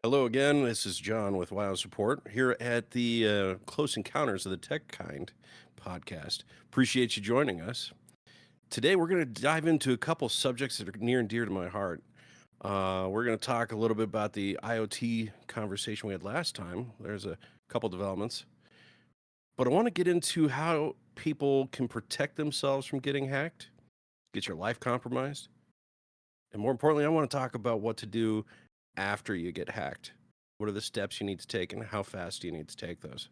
Hello again. This is John with WoW Support here at the Close Encounters of the Tech Kind podcast. Appreciate you joining us. Today, we're going to dive into a couple subjects that are near and dear to my heart. We're going to talk a little bit about the IoT conversation we had last time. There's a couple developments, but I want to get into how people can protect themselves from getting hacked, get your life compromised, and more importantly, I want to talk about what to do after you get hacked. What are the steps you need to take and how fast do you need to take those?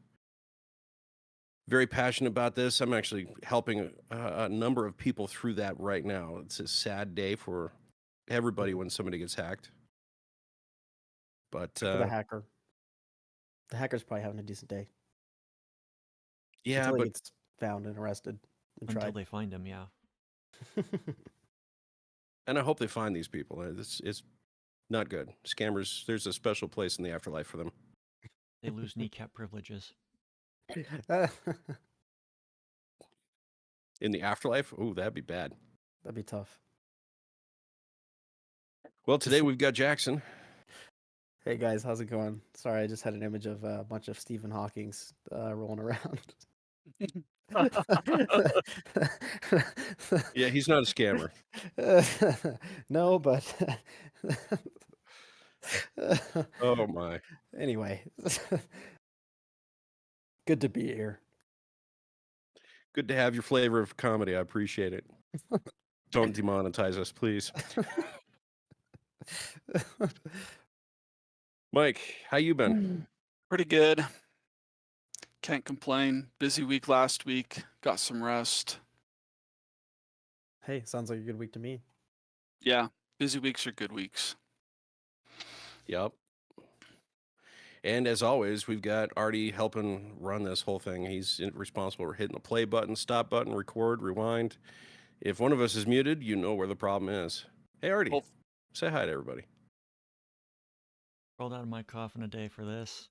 Very passionate about this. I'm actually helping a number of people through that right now. It's a sad day for everybody when somebody gets hacked. But For the hacker. The hacker's probably having a decent day yeah, until he but gets found and arrested and Until tried. they find him, yeah. and I hope they find these people. It's not good. Scammers, there's a special place in the afterlife for them. They lose kneecap privileges. In the afterlife? Oh, that'd be bad. That'd be tough. Well, today we've got Jackson. Hey guys, how's it going? Sorry, I just had an image of a bunch of Stephen Hawking's rolling around. Yeah, he's not a scammer. No, but Oh my. anyway, good to be here. Good to have your flavor of comedy. I appreciate it. Don't demonetize us, please. Mike, how you been? Pretty good. Can't complain. Busy week last week. Got some rest. Hey, sounds like a good week to me. Yeah, busy weeks are good weeks. Yep. And as always, we've got Artie helping run this whole thing. He's responsible for hitting the play button, stop button, record, rewind. If one of us is muted, you know where the problem is. Hey, Artie, Well, say hi to everybody. Rolled out of my coffin a day for this.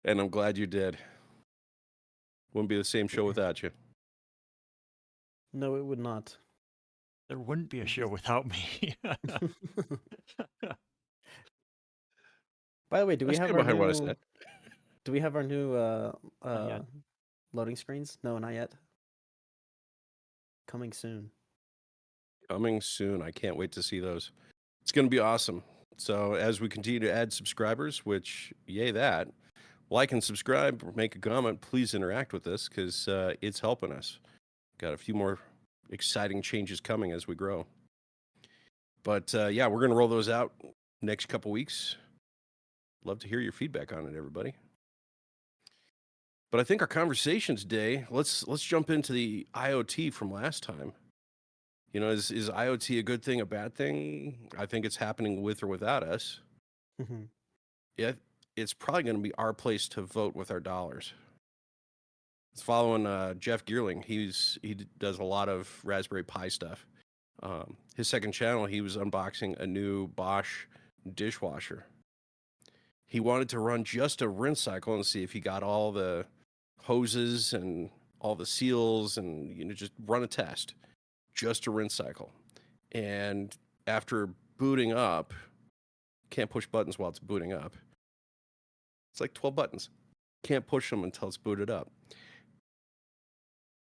And I'm glad you did. Wouldn't be the same show without you. No, it would not. There wouldn't be a show without me. By the way, do we I have stand our behind what I new? said. Do we have our new yet. loading screens? No, not yet. Coming soon. Coming soon. I can't wait to see those. It's going to be awesome. So as we continue to add subscribers, which yay that, like and subscribe, make a comment, please interact with this because it's helping us. Got a few more exciting changes coming as we grow. But yeah, we're going to roll those out next couple weeks. Love to hear your feedback on it, everybody. But I think our conversation today, let's jump into the IoT from last time. You know, is IoT a good thing, a bad thing? I think it's happening with or without us. Yeah, it's probably going to be our place to vote with our dollars. It's following Jeff Geerling. He does a lot of Raspberry Pi stuff. His second channel, he was unboxing a new Bosch dishwasher. He wanted to run just a rinse cycle and see if he got all the hoses and all the seals and, you know, just run a test, just a rinse cycle. And after booting up, can't push buttons while it's booting up. It's like 12 buttons. Can't push them until it's booted up.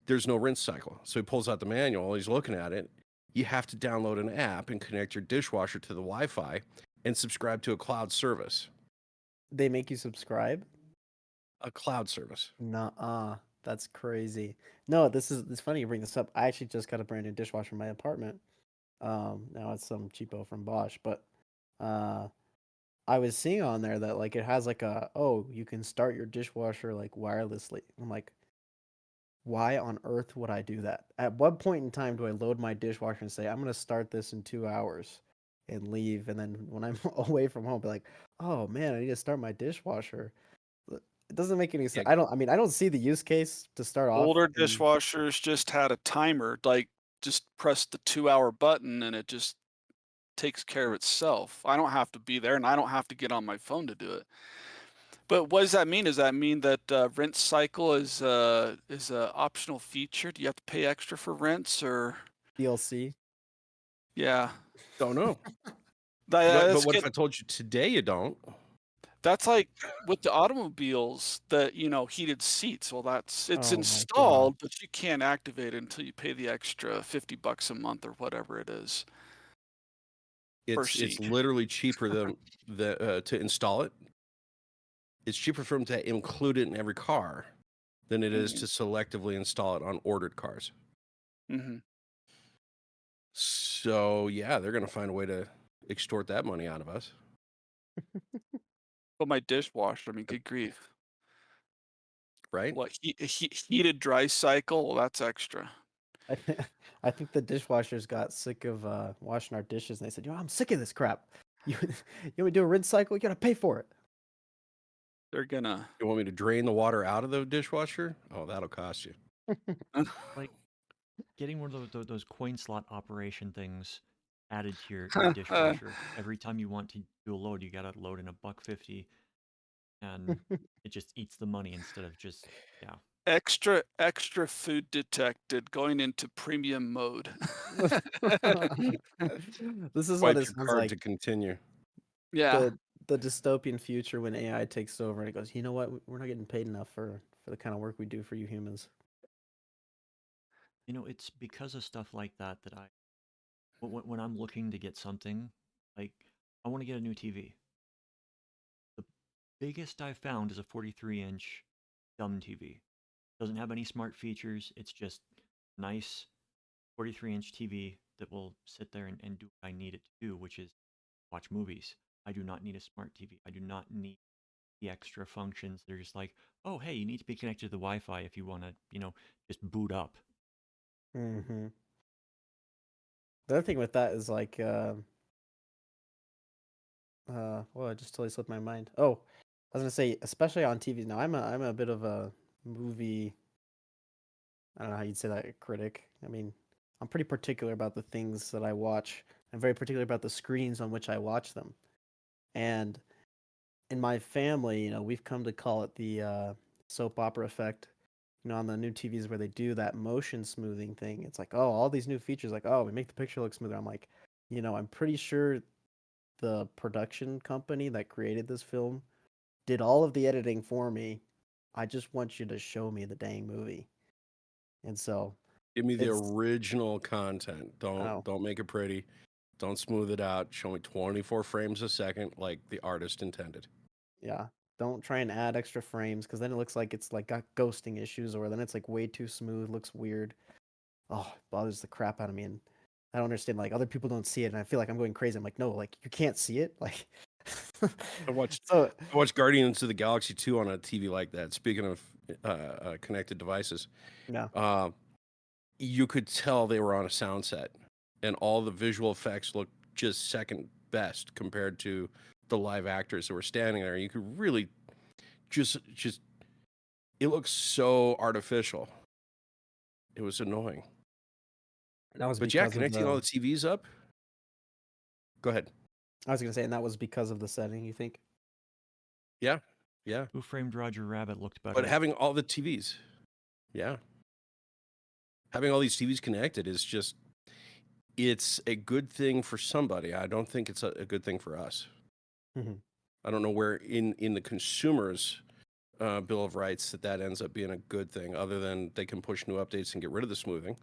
There's no rinse cycle. So he pulls out the manual, he's looking at it. You have to download an app and connect your dishwasher to the Wi-Fi and subscribe to a cloud service. They make you subscribe? A cloud service. Nuh-uh. That's crazy. No, it's funny you bring this up. I actually just got a brand new dishwasher in my apartment. Now it's some cheapo from Bosch, but I was seeing on there that like it has like you can start your dishwasher like wirelessly. I'm like, why on earth would I do that? At what point in time do I load my dishwasher and say I'm gonna start this in 2 hours and leave, and then when I'm away from home, be like, oh man, I need to start my dishwasher. It doesn't make any sense. Yeah. I don't see the use case to start off. older dishwashers just had a timer, like just press the 2-hour button and it just takes care of itself. I don't have to be there and I don't have to get on my phone to do it. But what does that mean? Does that mean that rinse cycle is a optional feature? Do you have to pay extra for rinse or? DLC. Yeah. Don't know. That- But that's what if get- I told you today you don't? That's like with the automobiles, heated seats. Well, it's Oh my God. installed, but you can't activate it until you pay the extra $50 a month or whatever it is per It's seat. literally cheaper to install it. It's cheaper for them to include it in every car than it is to selectively install it on ordered cars. Mm-hmm. So yeah, they're gonna find a way to extort that money out of us, But my dishwasher, I mean, good grief. right? What heated dry cycle? Well, that's extra. I think the dishwashers got sick of washing our dishes, and they said, I'm sick of this crap. You want me to do a rinse cycle? You gotta pay for it." They're gonna. You want me to drain the water out of the dishwasher? Oh, that'll cost you. Like getting one of those coin slot operation things added to your dishwasher. Every time you want to do a load, you gotta load in $1.50, and it just eats the money instead of just Extra food detected going into premium mode. This is what Swipe it your sounds card like. to continue. Yeah. The dystopian future when AI takes over and it goes, you know what? We're not getting paid enough for the kind of work we do for you humans. It's because of stuff like that that when I'm looking to get something, like I want to get a new TV. The biggest I've found is a 43-inch dumb TV. Doesn't have any smart features. It's just nice 43-inch TV that will sit there and do what I need it to do, which is watch movies. I do not need a smart TV. I do not need the extra functions. They're just like, oh, hey, you need to be connected to the Wi-Fi if you want to, just boot up. Mm-hmm. The other thing with that is like, well, I just totally slipped my mind. Oh, I was gonna say, especially on TVs. Now, I'm a bit of a movie. I don't know how you'd say that, critic. I mean, I'm pretty particular about the things that I watch. I'm very particular about the screens on which I watch them. And in my family, we've come to call it the soap opera effect. On the new TVs where they do that motion smoothing thing, it's like, oh, all these new features, like, oh, we make the picture look smoother. I'm like, I'm pretty sure the production company that created this film did all of the editing for me. I just want you to show me the dang movie. And so Give me the it's original content. oh Don't make it pretty. Don't smooth it out. Show me 24 frames a second like the artist intended. yeah. Don't try and add extra frames because then it looks like it's like got ghosting issues, or then it's like way too smooth, looks weird. Oh, it bothers the crap out of me, and I don't understand. Like other people don't see it, and I feel like I'm going crazy. I'm like, no, like you can't see it. Like, I watched so Guardians of the Galaxy 2 on a TV like that. Speaking of connected devices, yeah, you could tell they were on a sound set, and all the visual effects looked just second best compared to the live actors that were standing there. You could really just it looks so artificial. It was annoying. that was But yeah, because of connecting all the. the TVs up. Go ahead. I was gonna say, and that was because of the setting. You think? Yeah, yeah. Who Framed Roger Rabbit looked better. But having all the TVs, yeah, having all these TVs connected is just, it's a good thing for somebody. I don't think it's a good thing for us. Mhm. I don't know where in the consumer's Bill of Rights that ends up being a good thing, other than they can push new updates and get rid of the smoothing,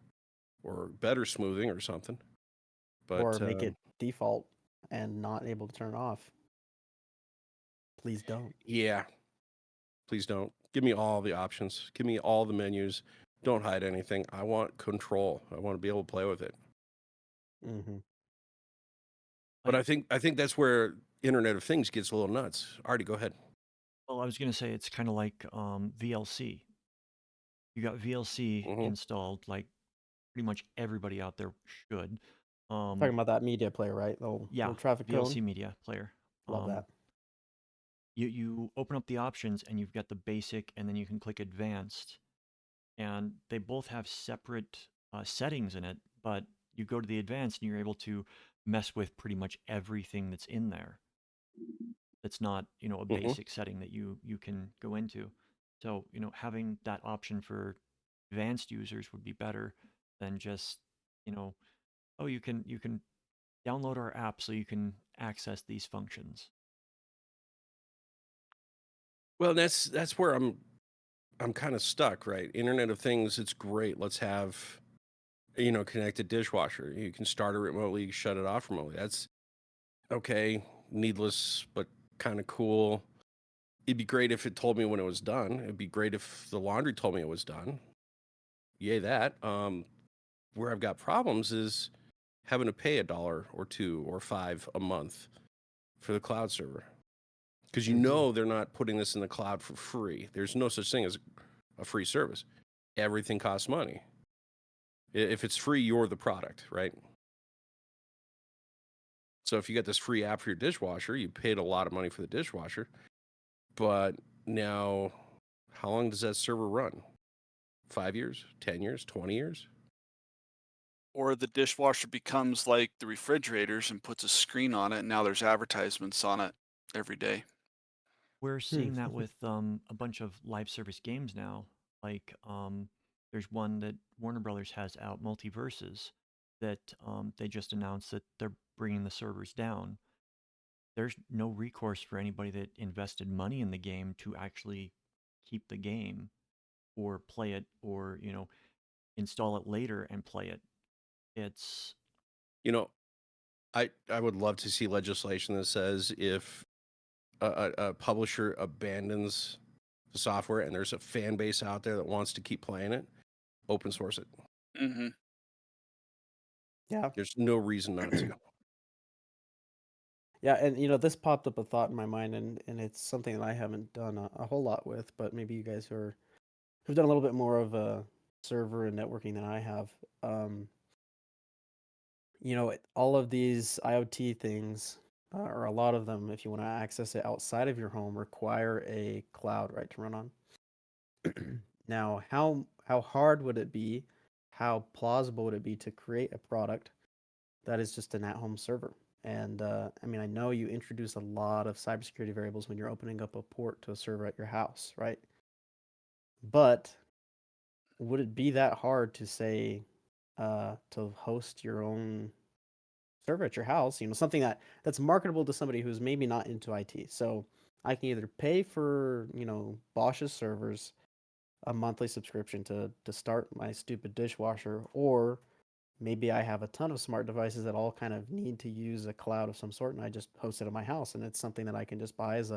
or better smoothing or something. But Or make it default and not able to turn off. Please don't. yeah, please don't. Give me all the options. Give me all the menus. Don't hide anything. I want control. I want to be able to play with it. Mm-hmm. But I think that's where Internet of Things gets a little nuts. Artie, go ahead. Well, I was gonna say it's kind of like VLC. You got VLC installed, like pretty much everybody out there should. Talking about that media player, right? The Yeah, little traffic VLC cone. media player. Love that. You open up the options and you've got the basic, and then you can click advanced, and they both have separate settings in it. But you go to the advanced and you're able to mess with pretty much everything that's in there. That's not a basic setting that you can go into. So having that option for advanced users would be better than just oh, you can download our app so you can access these functions. Well, that's where I'm kind of stuck, right? Internet of Things, it's great. Let's have, connected dishwasher. You can start it remotely, shut it off remotely. That's okay, needless, but kind of cool. It'd be great if it told me when it was done. It'd be great if the laundry told me it was done. Yay, that. Where I've got problems is having to pay $1 or $2 or $5 a month for the cloud server. Because they're not putting this in the cloud for free. There's no such thing as a free service. Everything costs money. If it's free, you're the product, right? So if you get this free app for your dishwasher, you paid a lot of money for the dishwasher. But now, how long does that server run? 5 years, 10 years, 20 years? Or the dishwasher becomes like the refrigerators and puts a screen on it, and now there's advertisements on it every day. We're seeing that with a bunch of live service games now. Like there's one that Warner Brothers has out, Multiverses, that they just announced that they're bringing the servers down. There's no recourse for anybody that invested money in the game to actually keep the game or play it, or install it later and play it. It's I would love to see legislation that says if a publisher abandons the software and there's a fan base out there that wants to keep playing it, open source it. Mm-hmm. Yeah. There's no reason not to. Yeah, and this popped up a thought in my mind, and it's something that I haven't done a whole lot with, but maybe you guys who've done a little bit more of a server and networking than I have. All of these IoT things, or a lot of them, if you want to access it outside of your home, require a cloud, right, to run on. Now, how hard would it be? How plausible would it be to create a product that is just an at-home server? And I mean, I know you introduce a lot of cybersecurity variables when you're opening up a port to a server at your house, right? But would it be that hard to say to host your own server at your house? Something that's marketable to somebody who's maybe not into IT. So I can either pay for Bosch's servers, a monthly subscription to start my stupid dishwasher, or maybe I have a ton of smart devices that all kind of need to use a cloud of some sort, and I just host it at my house, and it's something that I can just buy as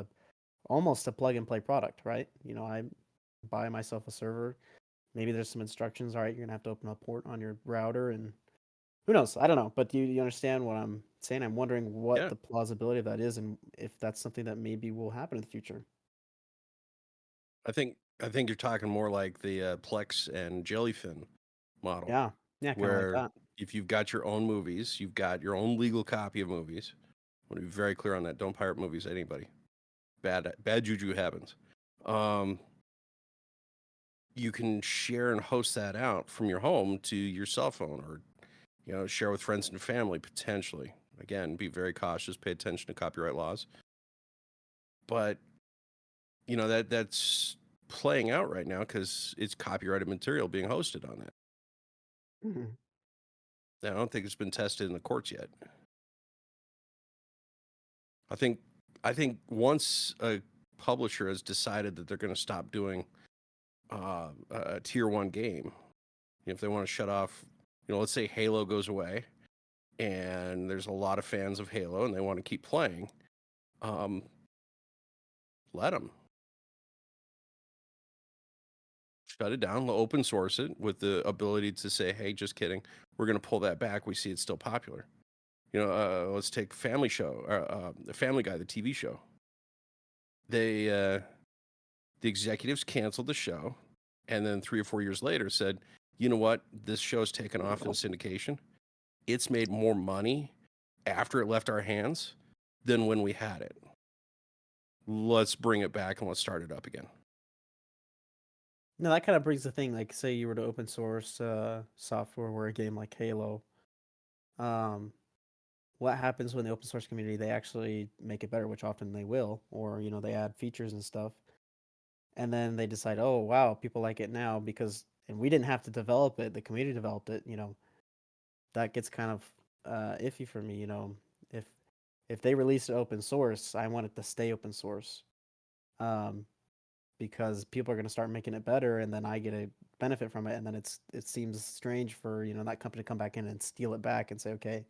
almost a plug and play product, right? I buy myself a server. Maybe there's some instructions. All right, you're gonna have to open a port on your router, and who knows? I don't know. But do you understand what I'm saying? I'm wondering what the plausibility of that is, and if that's something that maybe will happen in the future. I think you're talking more like the Plex and Jellyfin model. Yeah, kind of like that. If you've got your own movies, you've got your own legal copy of movies. I want to be very clear on that. Don't pirate movies, anybody. Bad juju happens. You can share and host that out from your home to your cell phone, or share with friends and family potentially. Again, be very cautious. Pay attention to copyright laws. But that's playing out right now because it's copyrighted material being hosted on that. Mm-hmm. I don't think it's been tested in the courts yet. I think once a publisher has decided that they're going to stop doing a tier 1 game, if they want to shut off, let's say Halo goes away and there's a lot of fans of Halo and they want to keep playing, let them. Shut it down, open source it with the ability to say, hey, just kidding, we're going to pull that back. We see it's still popular. Let's take Family Guy, the TV show. The executives canceled the show, and then 3 or 4 years later said, you know what, this show's taken off in syndication. It's made more money after it left our hands than when we had it. Let's bring it back and let's start it up again. No, that kind of brings the thing, like, say you were to open source software where a game like Halo, what happens when the open source community, they actually make it better, which often they will, or they add features and stuff, and then they decide, oh wow, people like it now and we didn't have to develop it, the community developed it. That gets kind of iffy for me. If if they release it open source, I want it to stay open source. Because people are going to start making it better, and then I get a benefit from it, and then it seems strange for that company to come back in and steal it back and say, okay,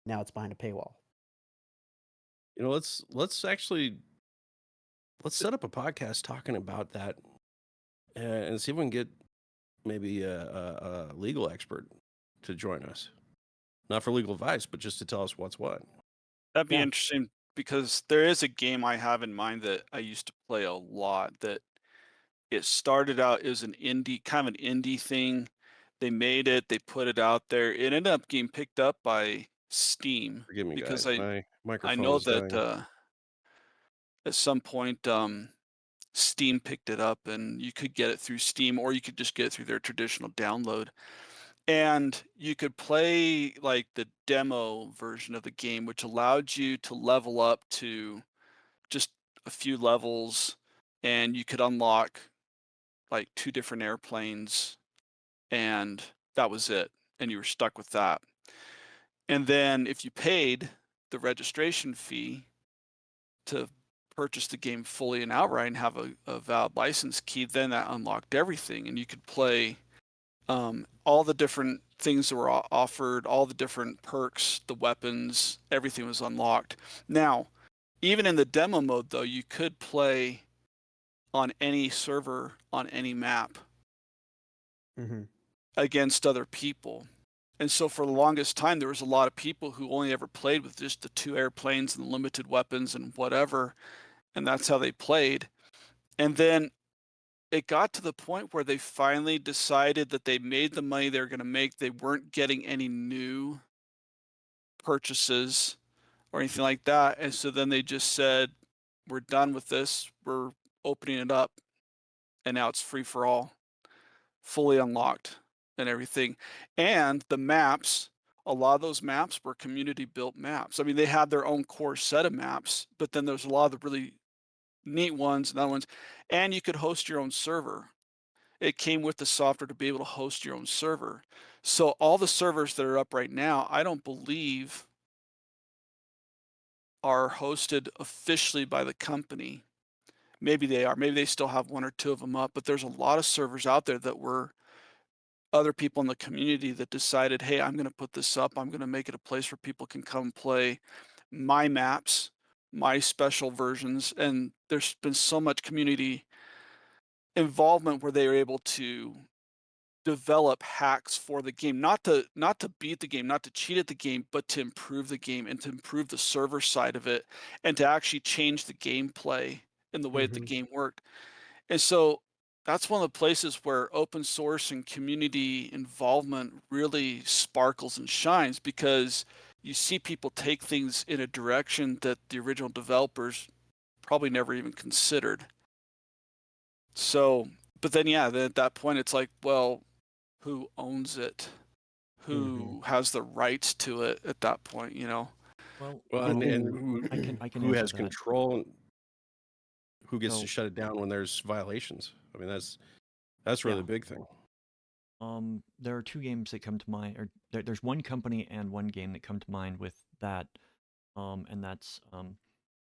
now it's behind a paywall. Let's actually set up a podcast talking about that, and see if we can get maybe a legal expert to join us. Not for legal advice, but just to tell us what's what. That'd be Yeah. interesting because there is a game I have in mind that I used to play a lot that it started out as an kind of an indie thing. They made it, they put it out there. It ended up getting picked up by Steam Forgive me, because guys. My I microphone know is dying. that at some point Steam picked it up and you could get it through Steam or you could just get it through their traditional download. And you could play like the demo version of the game, which allowed you to level up to just a few levels, and you could unlock like 2 different airplanes, and that was it, and you were stuck with that. And then if you paid the registration fee to purchase the game fully and outright and have a valid license key, then that unlocked everything, and you could play all the different things that were offered, all the different perks, the weapons, everything was unlocked. Now, even in the demo mode, though, you could play on any server on any map against other people. And so for the longest time, there was a lot of people who only ever played with just the 2 airplanes and limited weapons and whatever, and that's how they played. And then it got to the point where they finally decided that they made the money they were going to make. They weren't getting any new purchases or anything like that. And so then they just said, we're done with this. We're opening it up. And now it's free for all, fully unlocked and everything. And the maps, a lot of those maps were community built maps. I mean, they had their own core set of maps, but then there's a lot of the really neat ones and other ones. And you could host your own server. It came with the software to be able to host your own server. So all the servers that are up right now, I don't believe are hosted officially by the company. Maybe they are. Maybe they still have 1 or 2 of them up, but there's a lot of servers out there that were other people in the community that decided, hey, I'm going to put this up. I'm going to make it a place where people can come play my maps, my special versions. And there's been so much community involvement where they are able to develop hacks for the game, not to beat the game, not to cheat at the game, but to improve the game and to improve the server side of it and to actually change the gameplay in the way that the game worked. And so that's one of the places where open source and community involvement really sparkles and shines because you see people take things in a direction that the original developers probably never even considered. So, but then yeah, at that point it's like, well, who owns it? Who has the rights to it at that point, you know? Well, and I can who answer has that. control? Who gets So- to shut it down when there's violations? I mean, that's really Yeah. the big thing. There are 2 games that come to mind, or there's one company and one game that come to mind with that, and that's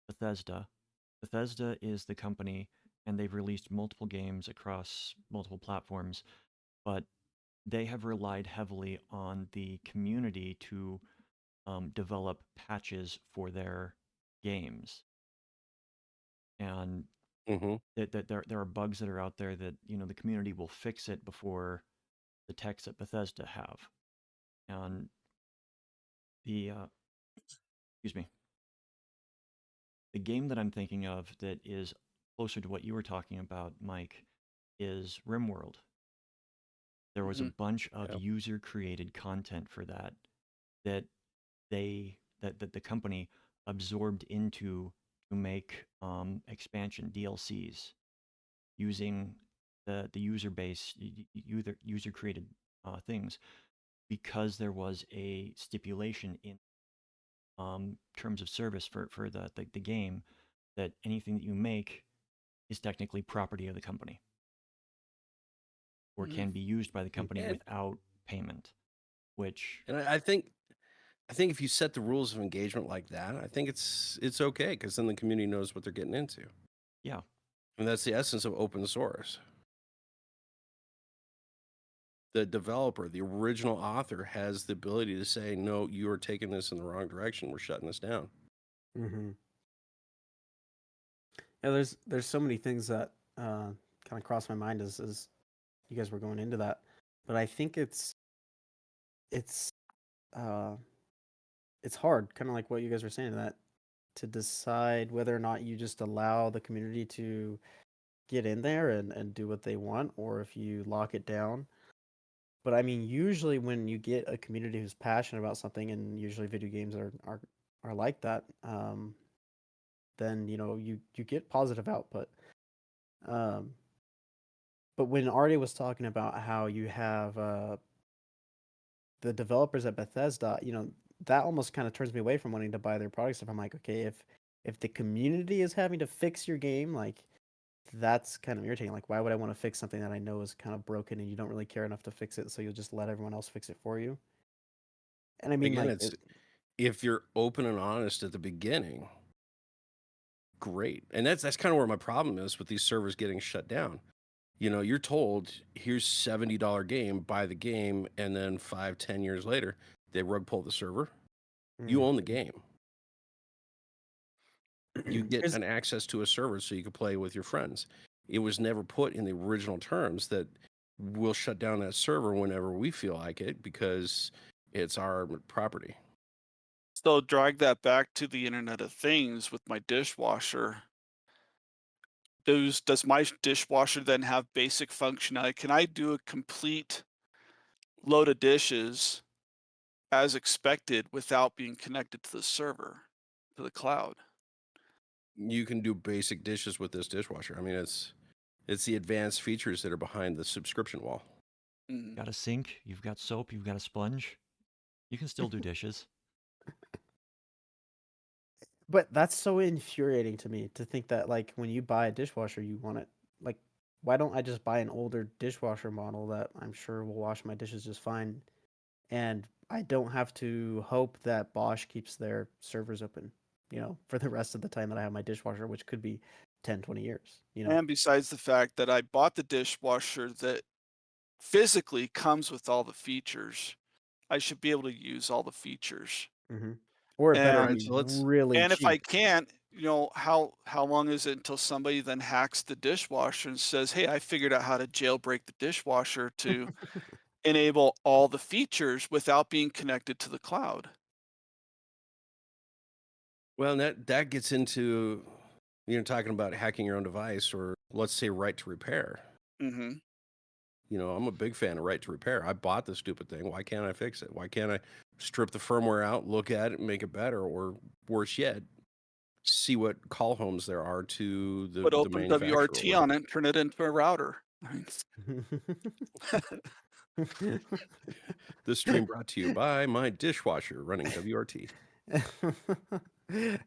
Bethesda. Bethesda is the company, and they've released multiple games across multiple platforms, but they have relied heavily on the community to develop patches for their games. And that there are bugs that are out there that the community will fix it before the techs at Bethesda have. And the excuse me, the game that I'm thinking of that is closer to what you were talking about, Mike, is RimWorld. There was a bunch of user created content for that that the company absorbed into to make expansion DLCs using the user base, user created things, because there was a stipulation in terms of service for the game that anything that you make is technically property of the company or can be used by the company And- without payment, which And I think I think if you set the rules of engagement like that, I think it's okay because then the community knows what they're getting into. Yeah. And that's the essence of open source. The developer, the original author, has the ability to say, no, you are taking this in the wrong direction. We're shutting this down. Mm-hmm. Yeah, there's so many things that kind of crossed my mind as you guys were going into that, but I think it's uh it's hard, kind of like what you guys were saying, that to decide whether or not you just allow the community to get in there and do what they want, or if you lock it down. But I mean, usually when you get a community who's passionate about something, and usually video games are like that, then you get positive output. Um, but when Artie was talking about how you have the developers at Bethesda, that almost kind of turns me away from wanting to buy their products. If I'm like, okay, if the community is having to fix your game, like that's kind of irritating. Like, why would I want to fix something that I know is kind of broken and you don't really care enough to fix it, so you'll just let everyone else fix it for you? And I mean, Again, like, it's if you're open and honest at the beginning, great. And that's kind of where my problem is with these servers getting shut down. You're told, here's $70 game, buy the game, and then 5-10 years later, they rug pull the server. You own the game. You get Here's- an access to a server so you can play with your friends. It was never put in the original terms that we'll shut down that server whenever we feel like it because it's our property. So drag that back to the Internet of Things with my dishwasher. Does my dishwasher then have basic functionality? Can I do a complete load of dishes as expected without being connected to the server, to the cloud? You can do basic dishes with this dishwasher. I mean, it's the advanced features that are behind the subscription wall. Mm. Got a sink, you've got soap, you've got a sponge. You can still do dishes. But that's so infuriating to me to think that, like, when you buy a dishwasher, you want it. Like, why don't I just buy an older dishwasher model that I'm sure will wash my dishes just fine, and I don't have to hope that Bosch keeps their servers open, for the rest of the time that I have my dishwasher, which could be 10, 20 years, And besides the fact that I bought the dishwasher that physically comes with all the features, I should be able to use all the features. Mm-hmm. Or it better Alright, be so let's really And if I cheap. can't, how long is it until somebody then hacks the dishwasher and says, "Hey, I figured out how to jailbreak the dishwasher to enable all the features without being connected to the cloud." Well, that gets into talking about hacking your own device, or let's say right to repair. Mm-hmm. I'm a big fan of right to repair. I bought the stupid thing. Why can't I fix it? Why can't I strip the firmware out, look at it, and make it better? Or worse yet, see what call homes there are to Put the manufacturer. OpenWRT on it and turn it into a router. I mean, This stream brought to you by my dishwasher running WRT. It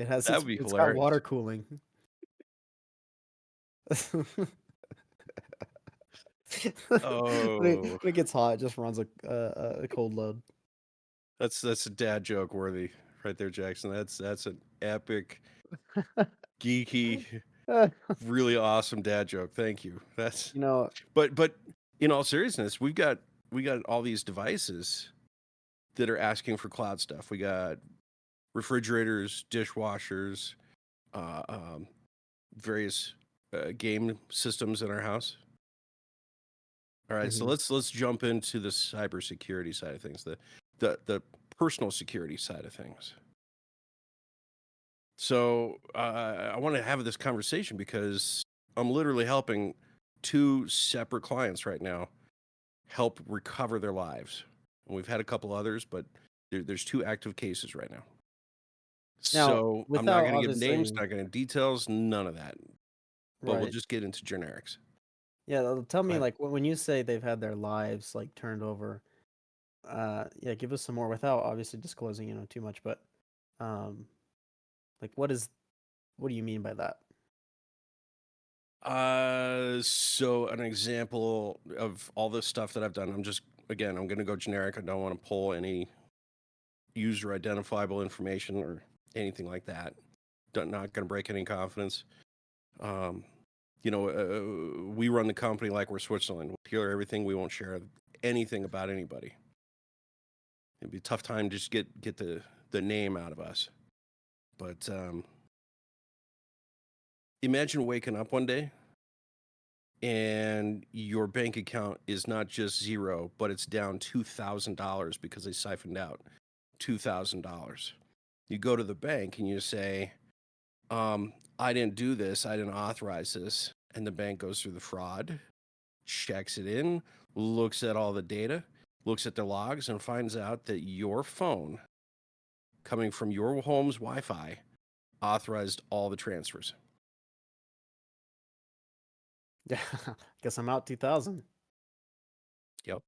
has That would be it's got hilarious. water cooling. Oh, when it gets hot, it just runs a cold load. that's a dad joke worthy right there, Jackson. That's an epic, geeky, really awesome dad joke. Thank you. That's but in all seriousness, we got all these devices that are asking for cloud stuff. We got refrigerators, dishwashers, various game systems in our house. All right, so let's jump into the cybersecurity side of things, the personal security side of things. So I want to have this conversation because I'm literally helping 2 separate clients right now help recover their lives. And we've had a couple others, but there's 2 active cases right now. So I'm not going to give names, not going to details, none of that. But we'll just get into generics. Yeah, tell me, like, when you say they've had their lives like turned over, yeah, give us some more without obviously disclosing, too much, but like, what do you mean by that? So an example of all this stuff that I've done, I'm just again, I'm going to go generic. I don't want to pull any user identifiable information or anything like that. Not going to break any confidence. We run the company like we're Switzerland. We'll hear everything. We won't share anything about anybody. It'd be a tough time to just get the name out of us. But imagine waking up one day and your bank account is not just zero, but it's down $2,000 because they siphoned out $2,000. You go to the bank and you say, I didn't do this. I didn't authorize this. And the bank goes through the fraud, checks it in, looks at all the data, looks at the logs, and finds out that your phone coming from your home's Wi-Fi authorized all the transfers. Yeah, guess I'm out 2,000. Yep.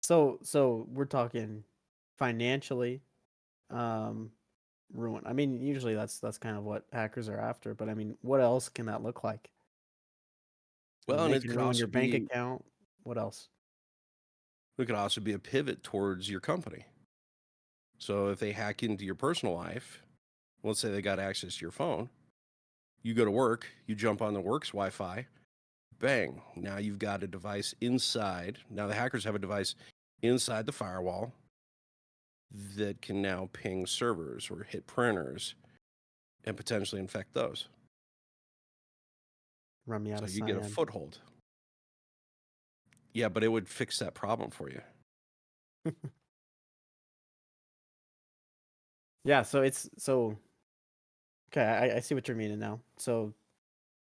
So we're talking financially, ruin. I mean, usually that's kind of what hackers are after. But I mean, what else can that look like? Well, and They it can could ruin also your bank be account. What else? it could also be a pivot towards your company. So if they hack into your personal life, let's say they got access to your phone, you go to work, you jump on the work's Wi-Fi, bang, now you've got a device inside. Now the hackers have a device inside the firewall that can now ping servers or hit printers and potentially infect those. Run me out So of you get a cyan. foothold. Yeah, but it would fix that problem for you. Yeah, so okay, I see what you're meaning now. So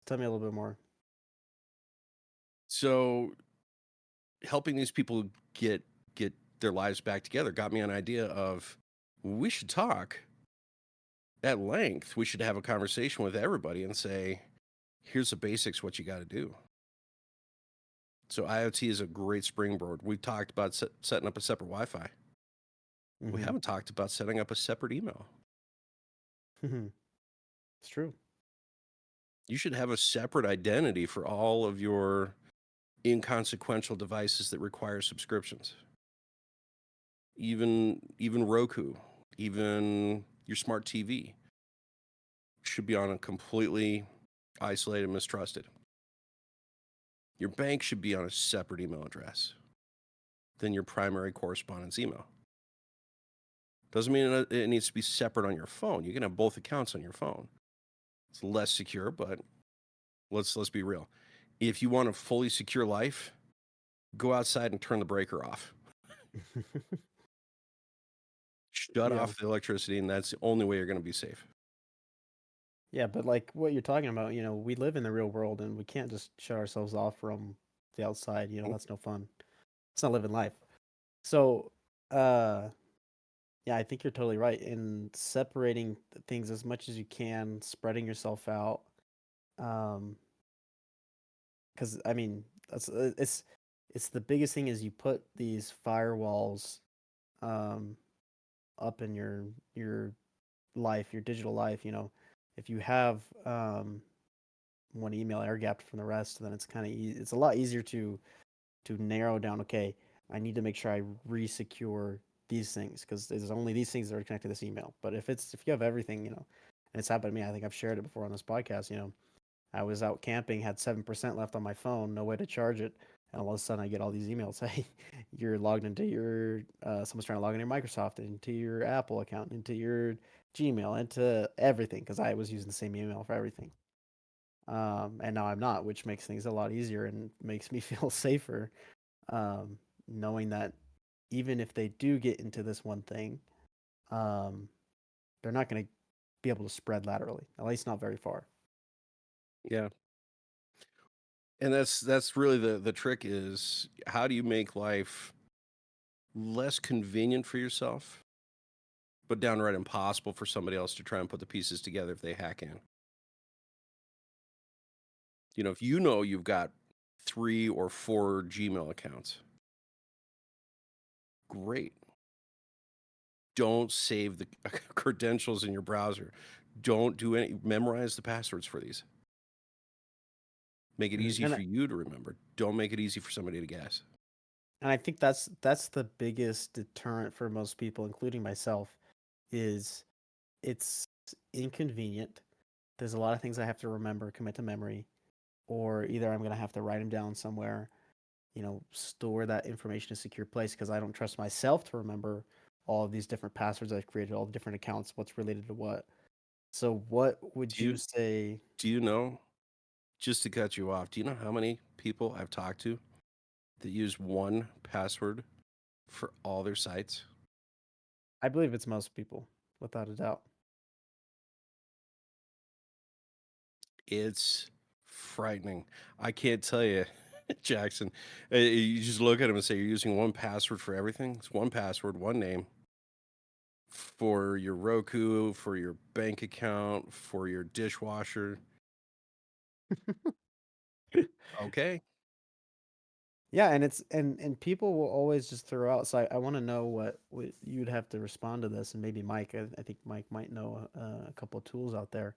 tell me a little bit more. So helping these people get their lives back together got me an idea of we should talk at length. We should have a conversation with everybody and say, here's the basics, what you got to do. So IoT is a great springboard. We've talked about setting up a separate Wi-Fi. We Mhm. haven't talked about setting up a separate email. It's true. You should have a separate identity for all of your inconsequential devices that require subscriptions. Even Roku, even your smart TV should be on a completely isolated, mistrusted. Your bank should be on a separate email address than your primary correspondence email. Doesn't mean it needs to be separate on your phone. You can have both accounts on your phone. It's less secure, but let's be real. If you want a fully secure life, go outside and turn the breaker off. Shut Yeah. off the electricity, and that's the only way you're going to be safe. Yeah, but like what you're talking about, we live in the real world and we can't just shut ourselves off from the outside, that's no fun. It's not living life. So, yeah, I think you're totally right in separating things as much as you can, spreading yourself out. Because I mean, it's the biggest thing is you put these firewalls up in your life, your digital life, if you have one email air gapped from the rest, then it's kind of it's a lot easier to narrow down. Okay, I need to make sure I resecure these things because there's only these things that are connected to this email. But if you have everything, and it's happened to me. I think I've shared it before on this podcast. I was out camping, had 7% left on my phone, no way to charge it, and all of a sudden I get all these emails. Hey, you're logged into your someone's trying to log into your Microsoft, into your Apple account, into your Gmail, into everything because I was using the same email for everything. And now I'm not, which makes things a lot easier and makes me feel safer, knowing that even if they do get into this one thing, they're not going to be able to spread laterally, at least not very far. Yeah. And that's really the trick is how do you make life less convenient for yourself, but downright impossible for somebody else to try and put the pieces together if they hack in. If you've got 3 or 4 Gmail accounts, great. Don't save the credentials in your browser. Don't memorize the passwords for these. Make it easy And for you to remember. Don't make it easy for somebody to guess. And I think that's the biggest deterrent for most people, including myself, is it's inconvenient. There's a lot of things I have to remember, commit to memory, or either I'm gonna have to write them down somewhere, store that information in a secure place because I don't trust myself to remember all of these different passwords I've created, all the different accounts, what's related to what. So what would Do you you say? do you know, just to cut you off, do you know how many people I've talked to that use one password for all their sites? I believe it's most people, without a doubt. It's frightening. I can't tell you, Jackson. You just look at them and say you're using one password for everything. It's one password, one name for your Roku, for your bank account, for your dishwasher. Okay. Yeah, and it's and people will always just throw out. So I want to know what you'd have to respond to this, and maybe Mike. I think Mike might know a couple of tools out there.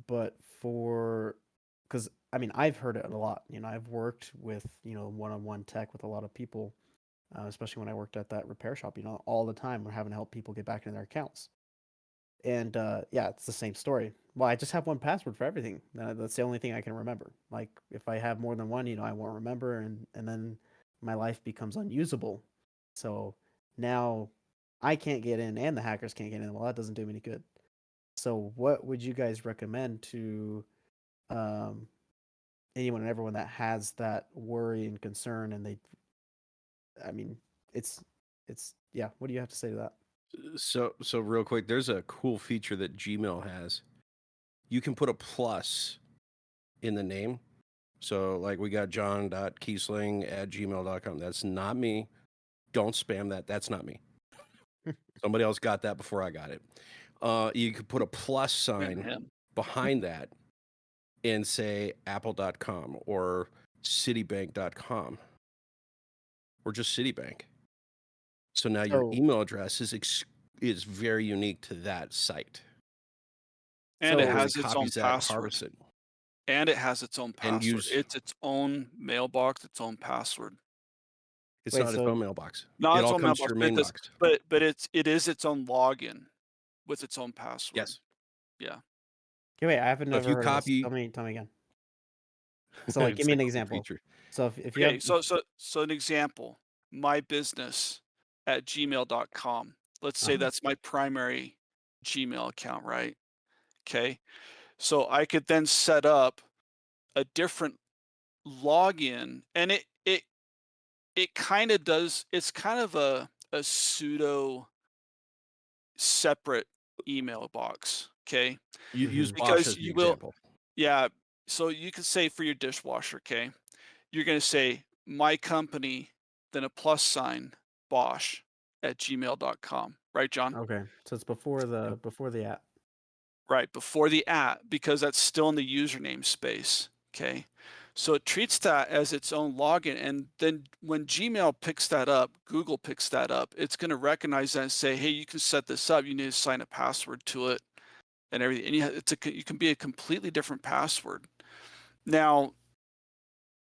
But because I mean, I've heard it a lot. I've worked with one-on-one tech with a lot of people, especially when I worked at that repair shop. All the time we're having to help people get back into their accounts. And yeah, it's the same story. Well, I just have one password for everything. That's the only thing I can remember. Like if I have more than one, I won't remember, and then my life becomes unusable. So now I can't get in, and the hackers can't get in. Well, that doesn't do me any good. So what would you guys recommend to um, anyone and everyone that has that worry and concern, and I mean, it's yeah. What do you have to say to that? So real quick, there's a cool feature that Gmail has. You can put a plus in the name. So like we got john.kiesling@gmail.com. That's not me. Don't spam that. That's not me. Somebody else got that before I got it. You could put a plus Been sign him. behind that and say apple.com or citibank.com or just Citibank. So now your So email address is very unique to that site. And it So- Everybody has its own copies that, password. harvests it, And it has its own and password. It's its own mailbox, its own password. it's Wait, not its so- own mailbox. Not It its all own comes to mailbox, your but main it does, box. but it is its own login with its own password. Yes. Yeah. okay, wait, I haven't So if never you heard of this. copy, Tell me again. So like, give it's me a an cool example. feature. So if you Okay, have so an example, my business at gmail.com. Let's say Uh-huh. that's my primary Gmail account, right? Okay. So I could then set up a different login, and it kind of does, it's kind of a pseudo separate email box. Okay. You use Mhm. Bosch Because as the you will, example. yeah. So you could say for your dishwasher, okay, you're going to say my company, then a plus sign, Bosch at gmail.com. Right, John? Okay, so it's before the app. Right, before the at, because that's still in the username space. Okay. So it treats that as its own login. And then when Gmail picks that up, Google picks that up, it's going to recognize that and say, hey, you can set this up. You need to sign a password to it and everything. And you can be a completely different password. Now,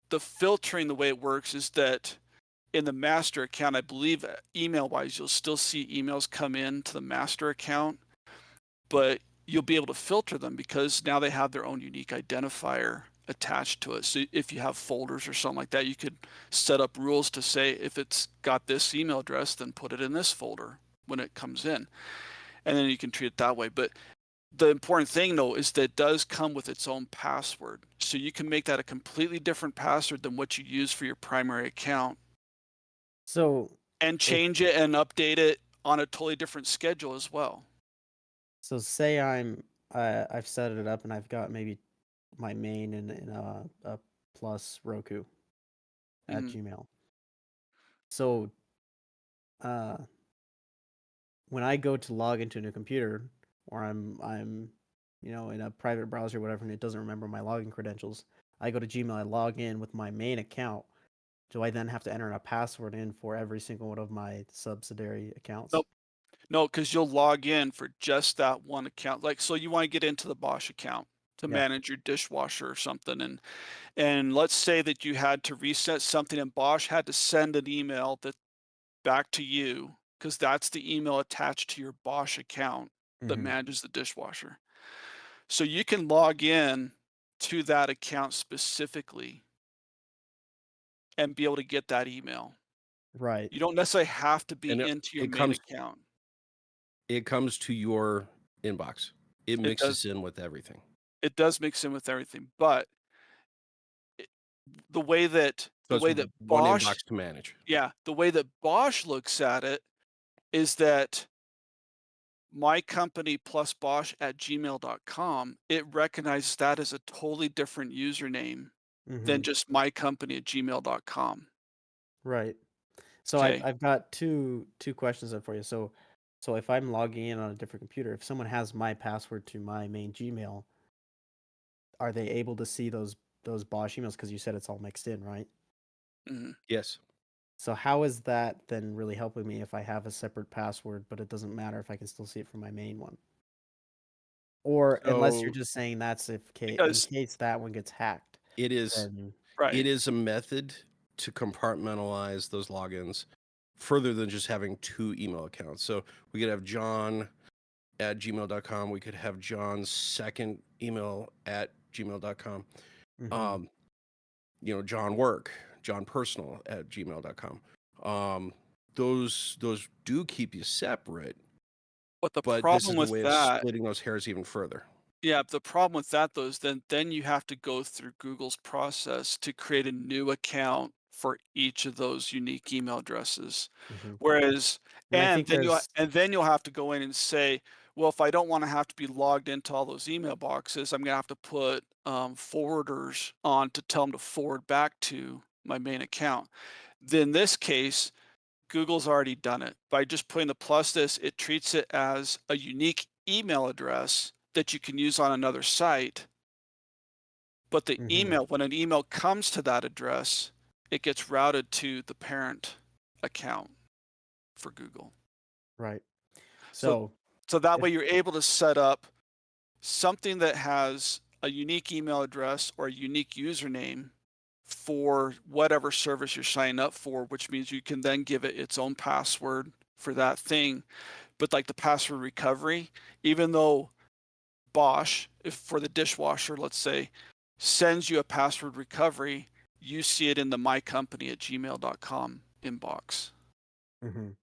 the filtering, the way it works is that in the master account, I believe email wise, you'll still see emails come in to the master account, but you'll be able to filter them because now they have their own unique identifier attached to it. So if you have folders or something like that, you could set up rules to say if it's got this email address, then put it in this folder when it comes in. And then you can treat it that way. But the important thing though is that it does come with its own password. So you can make that a completely different password than what you use for your primary account So and change it and update it on a totally different schedule as well. so say I've set it up and I've got maybe my main in a plus Roku at Mhm. Gmail. So when I go to log into a new computer, or I'm in a private browser or whatever, and it doesn't remember my login credentials, I go to Gmail, I log in with my main account. Do I then have to enter a password in for every single one of my subsidiary accounts? Nope. No, because you'll log in for just that one account. Like, so you want to get into the Bosch account. to Yeah. manage your dishwasher or something. And let's say that you had to reset something and Bosch had to send an email that back to you because that's the email attached to your Bosch account that Mhm. manages the dishwasher. So you can log in to that account specifically and be able to get that email. Right. You don't necessarily have to be And into your it main comes account. it comes to your inbox. It It does mixes in with everything. it does mix in with everything, but it, the way that So the it's way that one Bosch inbox to manage. yeah, the way that Bosch looks at it is that my company plus Bosch at gmail.com, it recognizes that as a totally different username than Mhm. just my company at gmail.com. Right. So I've Okay. I've got two questions then for you. So if I'm logging in on a different computer, if someone has my password to my main Gmail, are they able to see those Bosch emails? Because you said it's all mixed in, right? Mhm. Yes. So how is that then really helping me if I have a separate password, but it doesn't matter if I can still see it from my main one? Or unless you're So just saying that's in Because case that one gets hacked, it is then right. it is a method to compartmentalize those logins further than just having two email accounts. So we could have John at gmail.com. We could have John's second email at gmail.com. mhm, John work, John personal at gmail.com. Those do keep you separate, But the but this problem is a with way of that splitting those hairs even further. yeah, the problem with that though is then you have to go through Google's process to create a new account for each of those unique email addresses. mhm. Whereas And I think there's and then you'll have to go in and say, well, if I don't want to have to be logged into all those email boxes, I'm gonna have to put forwarders on to tell them to forward back to my main account. Then in this case, Google's already done it. By just putting the plus this, it treats it as a unique email address that you can use on another site. But the mhm, email, when an email comes to that address, it gets routed to the parent account for Google. right. So So so that if way you're able to set up something that has a unique email address or a unique username for whatever service you're signing up for, which means you can then give it its own password for that thing. But like the password recovery, even though Bosch, if for the dishwasher, let's say, sends you a password recovery, you see it in the my company at gmail.com inbox. mhm.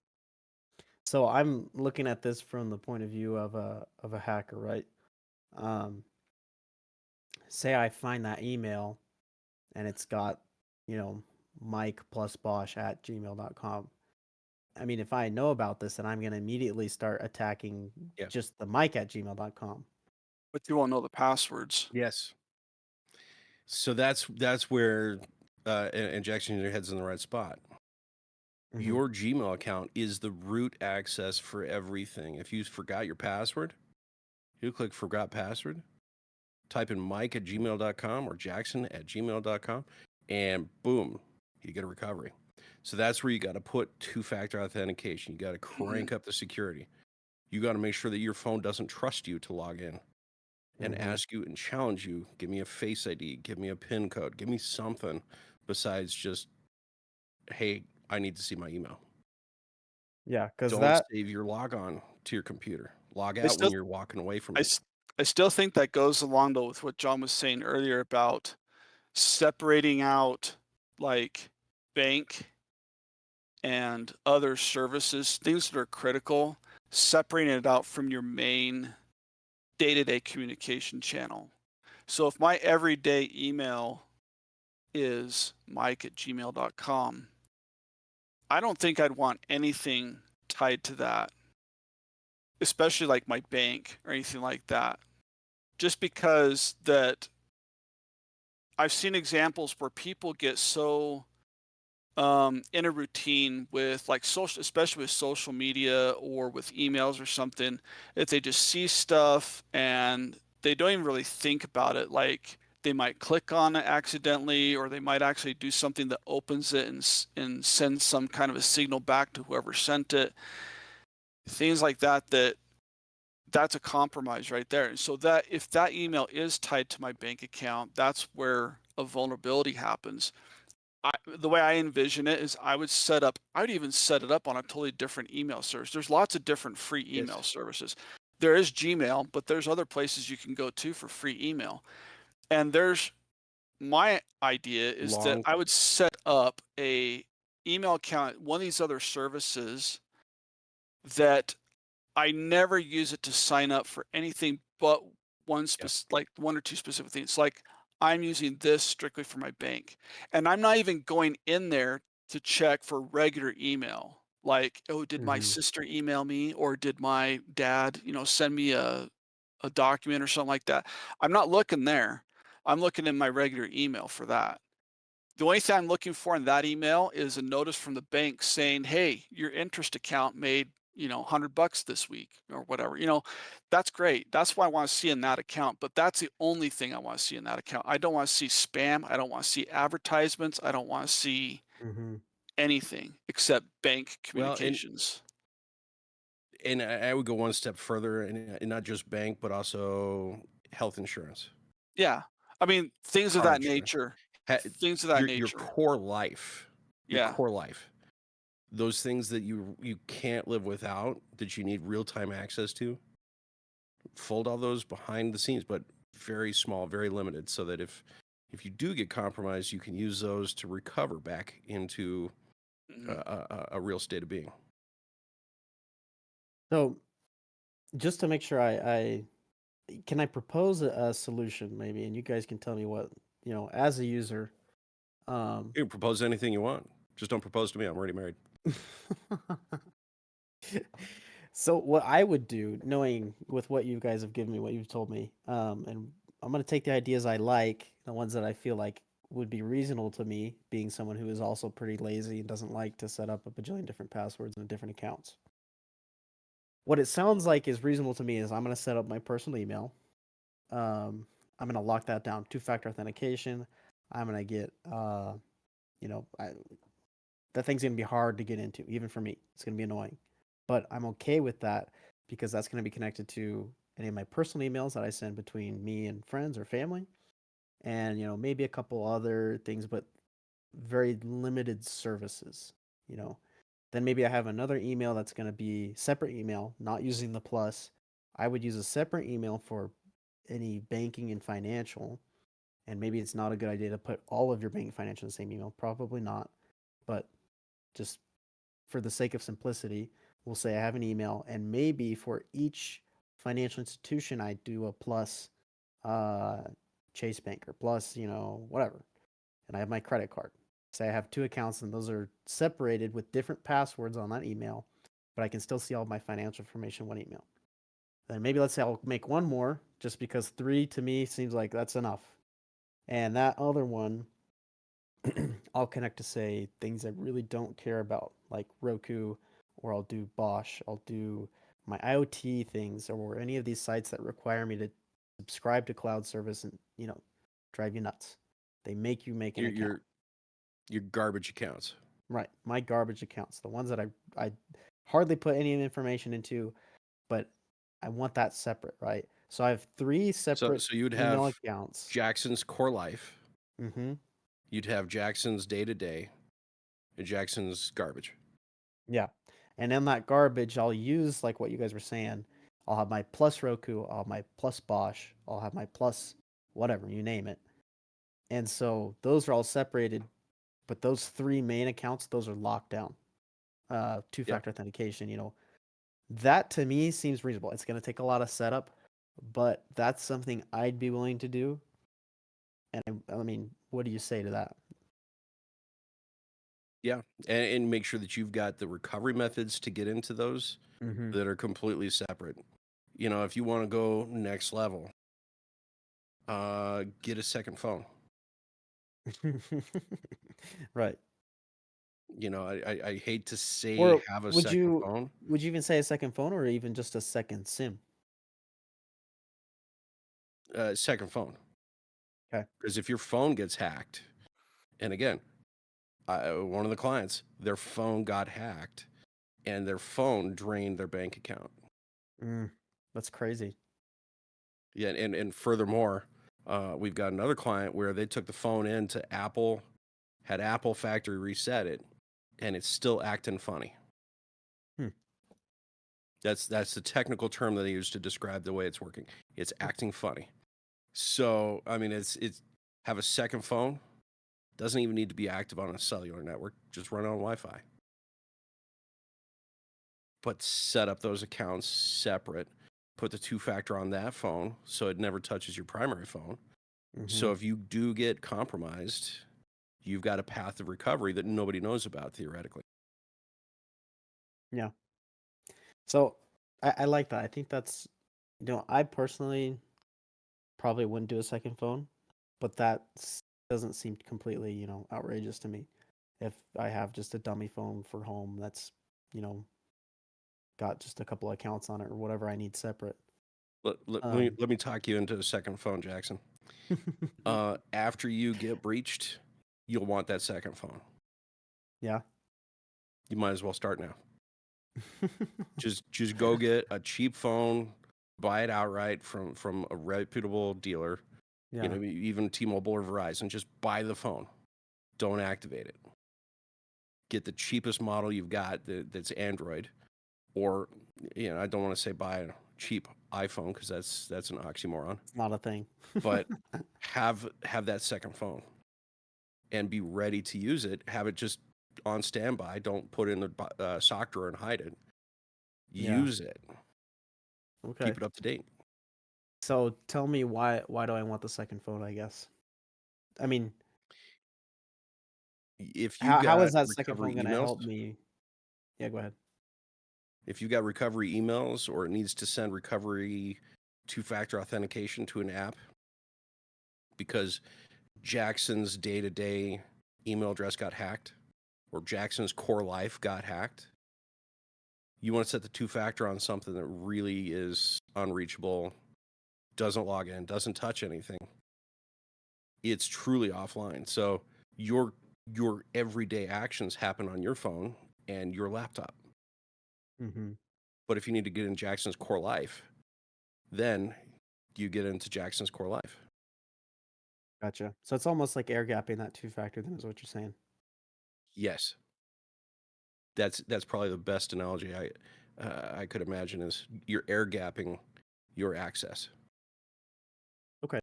So I'm looking at this from the point of view of a hacker, right? Um, say I find that email and it's got, you know, Mike plus Bosch at gmail.com. I mean, if I know about this, then I'm going to immediately start attacking Yeah. just the Mike at gmail.com. But you won't know the passwords. Yes. So that's where and Jackson, your head's in the right spot. Mhm. Your Gmail account is the root access for everything. If you forgot your password, you click forgot password, type in Mike at gmail.com or Jackson at gmail.com, and boom, you get a recovery. So that's where you got to put two-factor authentication. You got to crank up the security. You got to make sure that your phone doesn't trust you to log in and Mhm. ask you and challenge you. Give me a Face ID, give me a PIN code, give me something besides just, hey, I need to see my email. Yeah, because Don't that save your logon to your computer. Log I out when still you're walking away from I, it. s- I still think that goes along though with what John was saying earlier about separating out like bank and other services, things that are critical, separating it out from your main day-to-day communication channel. So if my everyday email is mike at gmail.com, I don't think I'd want anything tied to that, especially like my bank or anything like that. Just because that I've seen examples where people get so in a routine with like social, especially with social media or with emails or something, if they just see stuff and they don't even really think about it, like they might click on it accidentally, or they might actually do something that opens it and sends some kind of a signal back to whoever sent it. Things like that that that's a compromise right there. So that if that email is tied to my bank account, that's where a vulnerability happens. The way I envision it is I would even set it up on a totally different email service. There's lots of different free email Yes. services. There is Gmail, but there's other places you can go to for free email. And my idea is that Long I would set up a email account at one of these other services that I never use it to sign up for anything but Yeah. like one or two specific things. Like I'm using this strictly for my bank. And I'm not even going in there to check for regular email. Like, oh, did my Hmm. sister email me or did my dad, send me a document or something like that? I'm not looking there. I'm looking in my regular email for that. The only thing I'm looking for in that email is a notice from the bank saying, "Hey, your interest account made, $100 this week," or whatever. That's great. That's what I want to see in that account, but that's the only thing I want to see in that account. I don't want to see spam. I don't want to see advertisements. I don't want to see Hmm. anything except bank Well, communications. and I would go one step further, and not just bank, but also health insurance, Yeah. I mean, things of car that insurance, nature. ha- Things of that your nature. core life, your Yeah. core life. Those things that you can't live without, that you need real time access to. Fold all those behind the scenes, but very small, very limited, so that if you do get compromised, you can use those to recover back into Mhm. a real state of being. So just to make sure I can I propose a solution maybe, and you guys can tell me what, as a user, um, You can propose anything you want. Just don't propose to me. I'm already married. so what I would do, knowing with what you guys have given me, what you've told me, and I'm gonna take the ideas I like, the ones that I feel like would be reasonable to me, being someone who is also pretty lazy and doesn't like to set up a bajillion different passwords and different accounts. What it sounds like is reasonable to me is I'm gonna set up my personal email. I'm gonna lock that down, two-factor authentication. I'm gonna get, you know, I, that thing's gonna be hard to get into, even for me. It's gonna be annoying, but I'm okay with that because that's gonna be connected to any of my personal emails that I send between me and friends or family, and maybe a couple other things, but very limited services. You know, then maybe I have another email that's gonna be separate email, not using the plus. I would use a separate email for any banking and financial, and maybe it's not a good idea to put all of your bank financial in the same email. Probably not, but just for the sake of simplicity, we'll say I have an email, and maybe for each financial institution, I do a plus uh, Chase Bank or plus, whatever. And I have my credit card. Say I have two accounts, and those are separated with different passwords on that email, but I can still see all my financial information in one email. Then maybe let's say I'll make one more just because three to me seems like that's enough. And that other one, I'll connect to say things I really don't care about, like Roku, or I'll do Bosch, I'll do my IoT things, or any of these sites that require me to subscribe to cloud service and, drive you nuts. They make you make an Your account. your your garbage accounts. Right. My garbage accounts, the ones that I hardly put any information into, but I want that separate, right? So I have three So separate so you'd email have accounts. Jackson's core life. Mm-hmm. You'd have Jackson's day to day, and Jackson's garbage. Yeah. And in that garbage, I'll use like what you guys were saying. I'll have my plus Roku, I'll have my plus Bosch, I'll have my plus whatever, you name it. And so those are all separated, but those three main accounts, those are locked down. Yeah. Two-factor authentication, that to me seems reasonable. It's going to take a lot of setup, but that's something I'd be willing to do. And I mean, what do you say to that? Yeah, and make sure that you've got the recovery methods to get into those Mm-hmm. that are completely separate. If you want to go next level, get a second phone. Right. I hate to say Or have a would second you phone. would you even say a second phone or even just a second SIM? Second phone, Okay. because if your phone gets hacked, and again, one of the clients, their phone got hacked, and their phone drained their bank account. Mm. That's crazy. Yeah, and furthermore, we've got another client where they took the phone into Apple, had Apple factory reset it, and it's still acting funny. Hmm. That's the technical term that they use to describe the way it's working. It's acting funny. So I mean, it's have a second phone. Doesn't even need to be active on a cellular network. Just run it on Wi-Fi. But set up those accounts separate. Put the two-factor on that phone so it never touches your primary phone. So if you do get compromised, you've got a path of recovery that nobody knows about theoretically. Yeah. So I like that. I think that's, I personally probably wouldn't do a second phone, but that doesn't seem completely, outrageous to me. If I have just a dummy phone for home that's, got just a couple accounts on it or whatever I need separate. Let me talk you into a second phone, Jackson. After you get breached, you'll want that second phone. Yeah. You might as well start now. Just go get a cheap phone, buy it outright from a reputable dealer. Yeah. Even T-Mobile or Verizon. Just buy the phone. Don't activate it. Get the cheapest model you've got that's Android, or I don't want to say buy a cheap iPhone because that's an oxymoron. It's not a thing. But have that second phone and be ready to use it. Have it just on standby. Don't put it in the sock drawer and hide it. Use it. Okay. Keep it up to date. So tell me why do I want the second phone, I guess? I mean, if you how is got that second phone recovery going to emails, help me? Yeah, go ahead. if you got recovery emails or it needs to send recovery two-factor authentication to an app because Jackson's day-to-day email address got hacked or Jackson's core life got hacked, you want to set the two-factor on something that really is unreachable, doesn't log in, doesn't touch anything. It's truly offline. So your everyday actions happen on your phone and your laptop. Mm-hmm. But if you need to get in Jackson's core life, then you get into Jackson's core life. Gotcha. So it's almost like air gapping that two-factor then is what you're saying. Yes. That's probably the best analogy I could imagine is you're air gapping your access. Okay.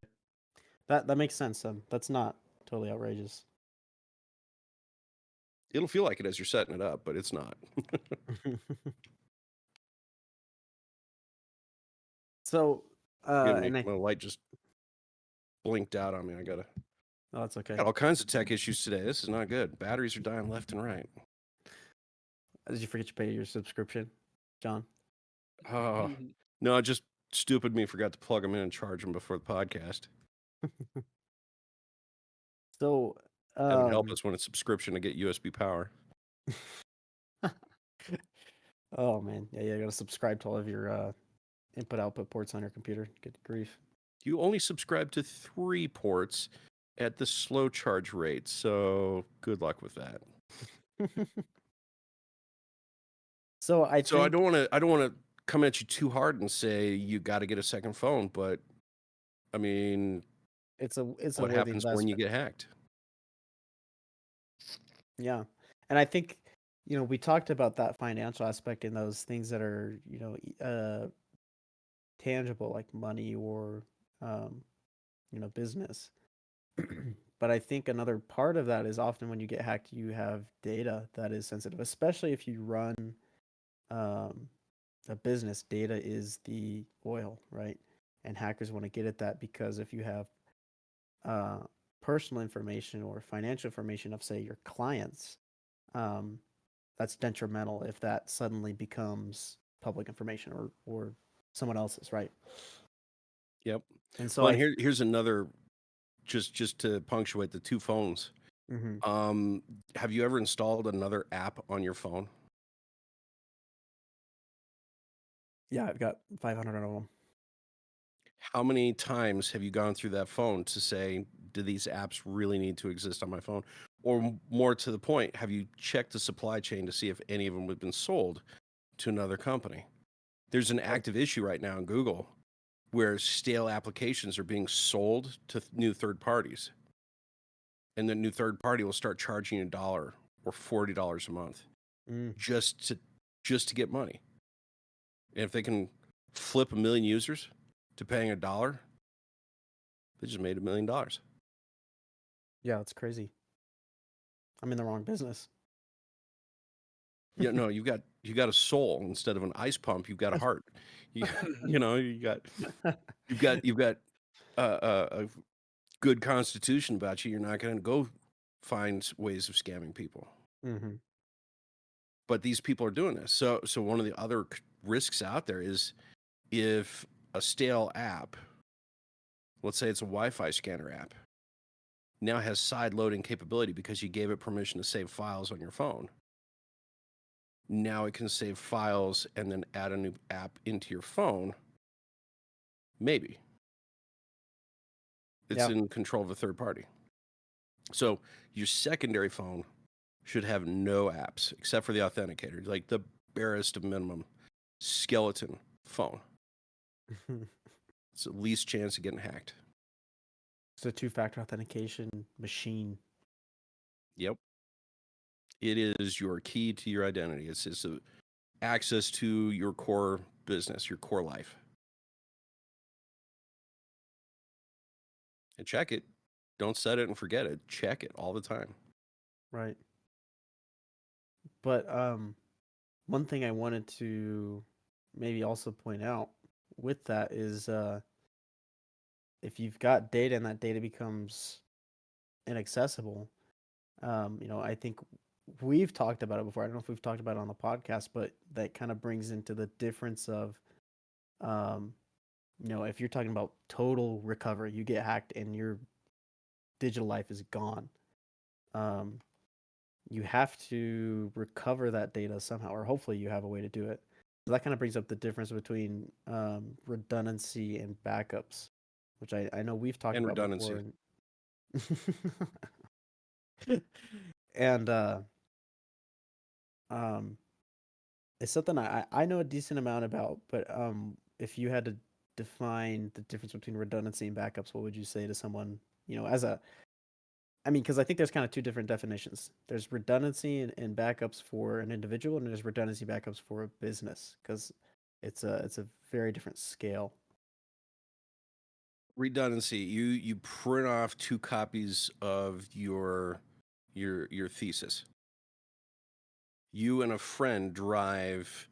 That makes sense. That's not totally outrageous. It'll feel like it as you're setting it up, but it's not. So, My light just blinked out on me. Oh, that's okay. Got all kinds of tech issues today. This is not good. Batteries are dying left and right. Did you forget to pay your subscription, John? Oh, no, just stupid me forgot to plug them in and charge them before the podcast. So, That would help us when it's subscription to get USB power. Oh man, yeah, you gotta subscribe to all of your input-output ports on your computer. Good grief. You only subscribe to 3 ports at the slow charge rate, so good luck with that. So I don't want to come at you too hard and say you got to get a second phone, but I mean, it's a what worthy happens when you investment. get hacked? Yeah, and I think we talked about that financial aspect in those things that are tangible like money or business. But I think another part of that is often when you get hacked, you have data that is sensitive, especially if you run a business. Data is the oil, right? And hackers want to get at that because if you have personal information or financial information of, say, your clients, that's detrimental if that suddenly becomes public information or someone else's, right? Yep. And so here's another, just to punctuate the 2 phones. Mm-hmm. Have you ever installed another app on your phone? Yeah, I've got 500 of them. How many times have you gone through that phone to say, do these apps really need to exist on my phone? Or more to the point, have you checked the supply chain to see if any of them have been sold to another company? There's an active issue right now in Google where stale applications are being sold to new third parties. And the new third party will start charging $1 or $40 a month just to get money. And if they can flip 1 million users to paying $1, they just made $1 million. Yeah, it's crazy. I'm in the wrong business. Yeah, no, you got a soul instead of an ice pump. You've got a heart. You know, you've got a good constitution about you. You're not going to go find ways of scamming people. Mm-hmm. But these people are doing this. So one of the other risks out there is if a stale app, let's say it's a Wi-Fi scanner app, now has side loading capability because you gave it permission to save files on your phone. Now it can save files and then add a new app into your phone. Maybe. It's in control of a third party. So your secondary phone should have no apps except for the authenticator, like the barest of minimum skeleton phone. It's the least chance of getting hacked. It's a two-factor authentication machine. Yep. It is your key to your identity. It's access to your core business, your core life. And check it. Don't set it and forget it. Check it all the time. Right. But one thing I wanted to maybe also point out with that is if you've got data and that data becomes inaccessible, I think we've talked about it before. I don't know if we've talked about it on the podcast, but that kind of brings into the difference of, if you're talking about total recovery, you get hacked and your digital life is gone. You have to recover that data somehow, or hopefully you have a way to do it. So that kind of brings up the difference between redundancy and backups, which I know we've talked about redundancy. Before. And it's something I know a decent amount about, but if you had to define the difference between redundancy and backups, what would you say to someone, because I think there's kind of two different definitions. There's redundancy and backups for an individual, and there's redundancy backups for a business, because it's a very different scale. Redundancy. You print off 2 copies of your thesis. You and a friend drive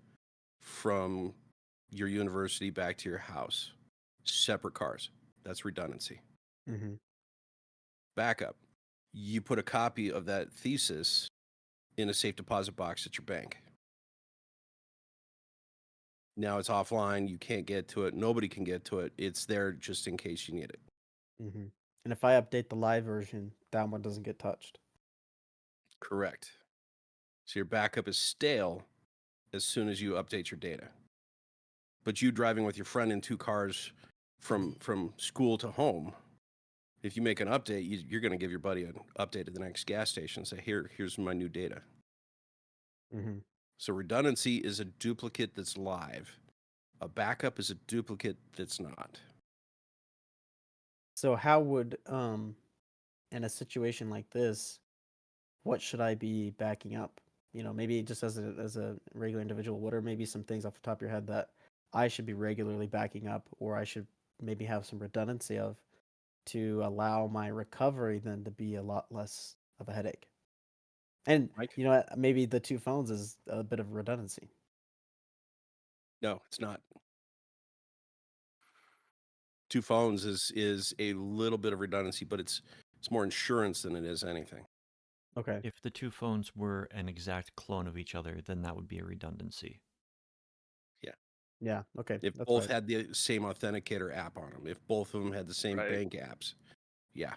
from your university back to your house. Separate cars. That's redundancy. Mm-hmm. Backup. You put a copy of that thesis in a safe deposit box at your bank. Now it's offline. You can't get to it. Nobody can get to it. It's there just in case you need it. Mm-hmm. And if I update the live version, that one doesn't get touched. Correct. So your backup is stale as soon as you update your data. But you driving with your friend in 2 cars from school to home, if you make an update, you're going to give your buddy an update at the next gas station and say, here's my new data. Mm-hmm. So redundancy is a duplicate that's live. A backup is a duplicate that's not. So how would, in a situation like this, what should I be backing up? Maybe just as a regular individual, what are maybe some things off the top of your head that I should be regularly backing up, or I should maybe have some redundancy of, to allow my recovery then to be a lot less of a headache? And Right. Maybe the 2 phones is a bit of redundancy. No, it's not. 2 phones is a little bit of redundancy, but it's more insurance than it is anything. Okay. If the 2 phones were an exact clone of each other, then that would be a redundancy. Yeah. Okay. If That's both right. had the same authenticator app on them, if both of them had the same Right. bank apps, yeah.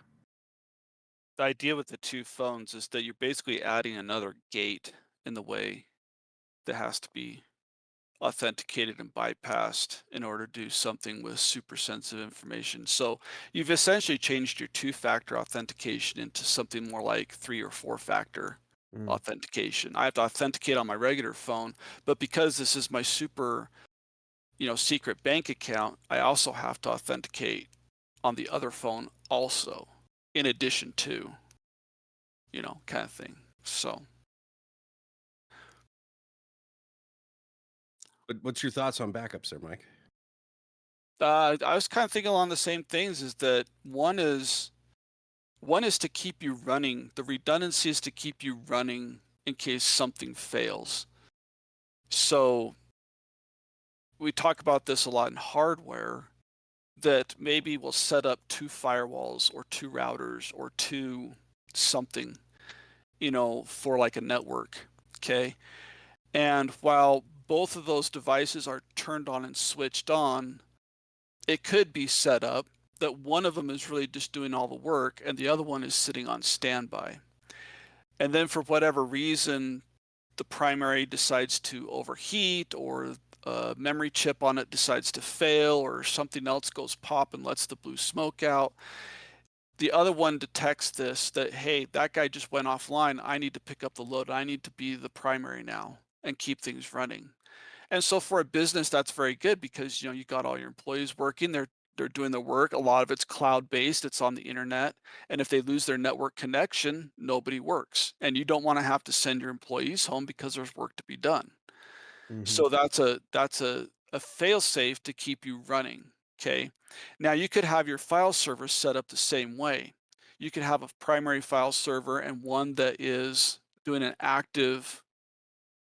The idea with the 2 phones is that you're basically adding another gate in the way that has to be authenticated and bypassed in order to do something with super sensitive information. So you've essentially changed your 2-factor authentication into something more like 3 or 4-factor authentication. I have to authenticate on my regular phone, but because this is my super secret bank account, I also have to authenticate on the other phone also, in addition to, kind of thing. So What's your thoughts on backups there, Mike? I was kind of thinking along the same things, is that one is to keep you running. The redundancy is to keep you running in case something fails. So we talk about this a lot in hardware, that maybe we'll set up 2 firewalls or 2 routers or 2 something, for like a network. Okay. And while both of those devices are turned on and switched on, it could be set up that one of them is really just doing all the work and the other one is sitting on standby. And then for whatever reason, the primary decides to overheat, or a memory chip on it decides to fail, or something else goes pop and lets the blue smoke out. The other one detects this, that, hey, that guy just went offline. I need to pick up the load. I need to be the primary now and keep things running. And so for a business, that's very good, because you got all your employees working. They're doing their work. A lot of it's cloud-based. It's on the internet. And if they lose their network connection, nobody works. And you don't want to have to send your employees home because there's work to be done. So that's a fail-safe to keep you running. Okay. Now you could have your file server set up the same way. You could have a primary file server and one that is doing an active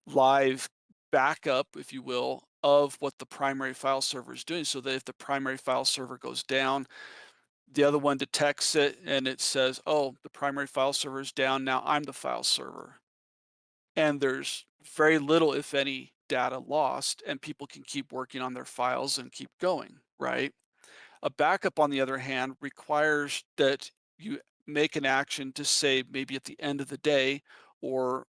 live backup, if you will, of what the primary file server is doing, so that if the primary file server goes down, the other one detects it and it says, oh, the primary file server is down, now I'm the file server. And there's very little, if any, data lost, and people can keep working on their files and keep going, right? A backup, on the other hand, requires that you make an action to say, maybe at the end of the day, or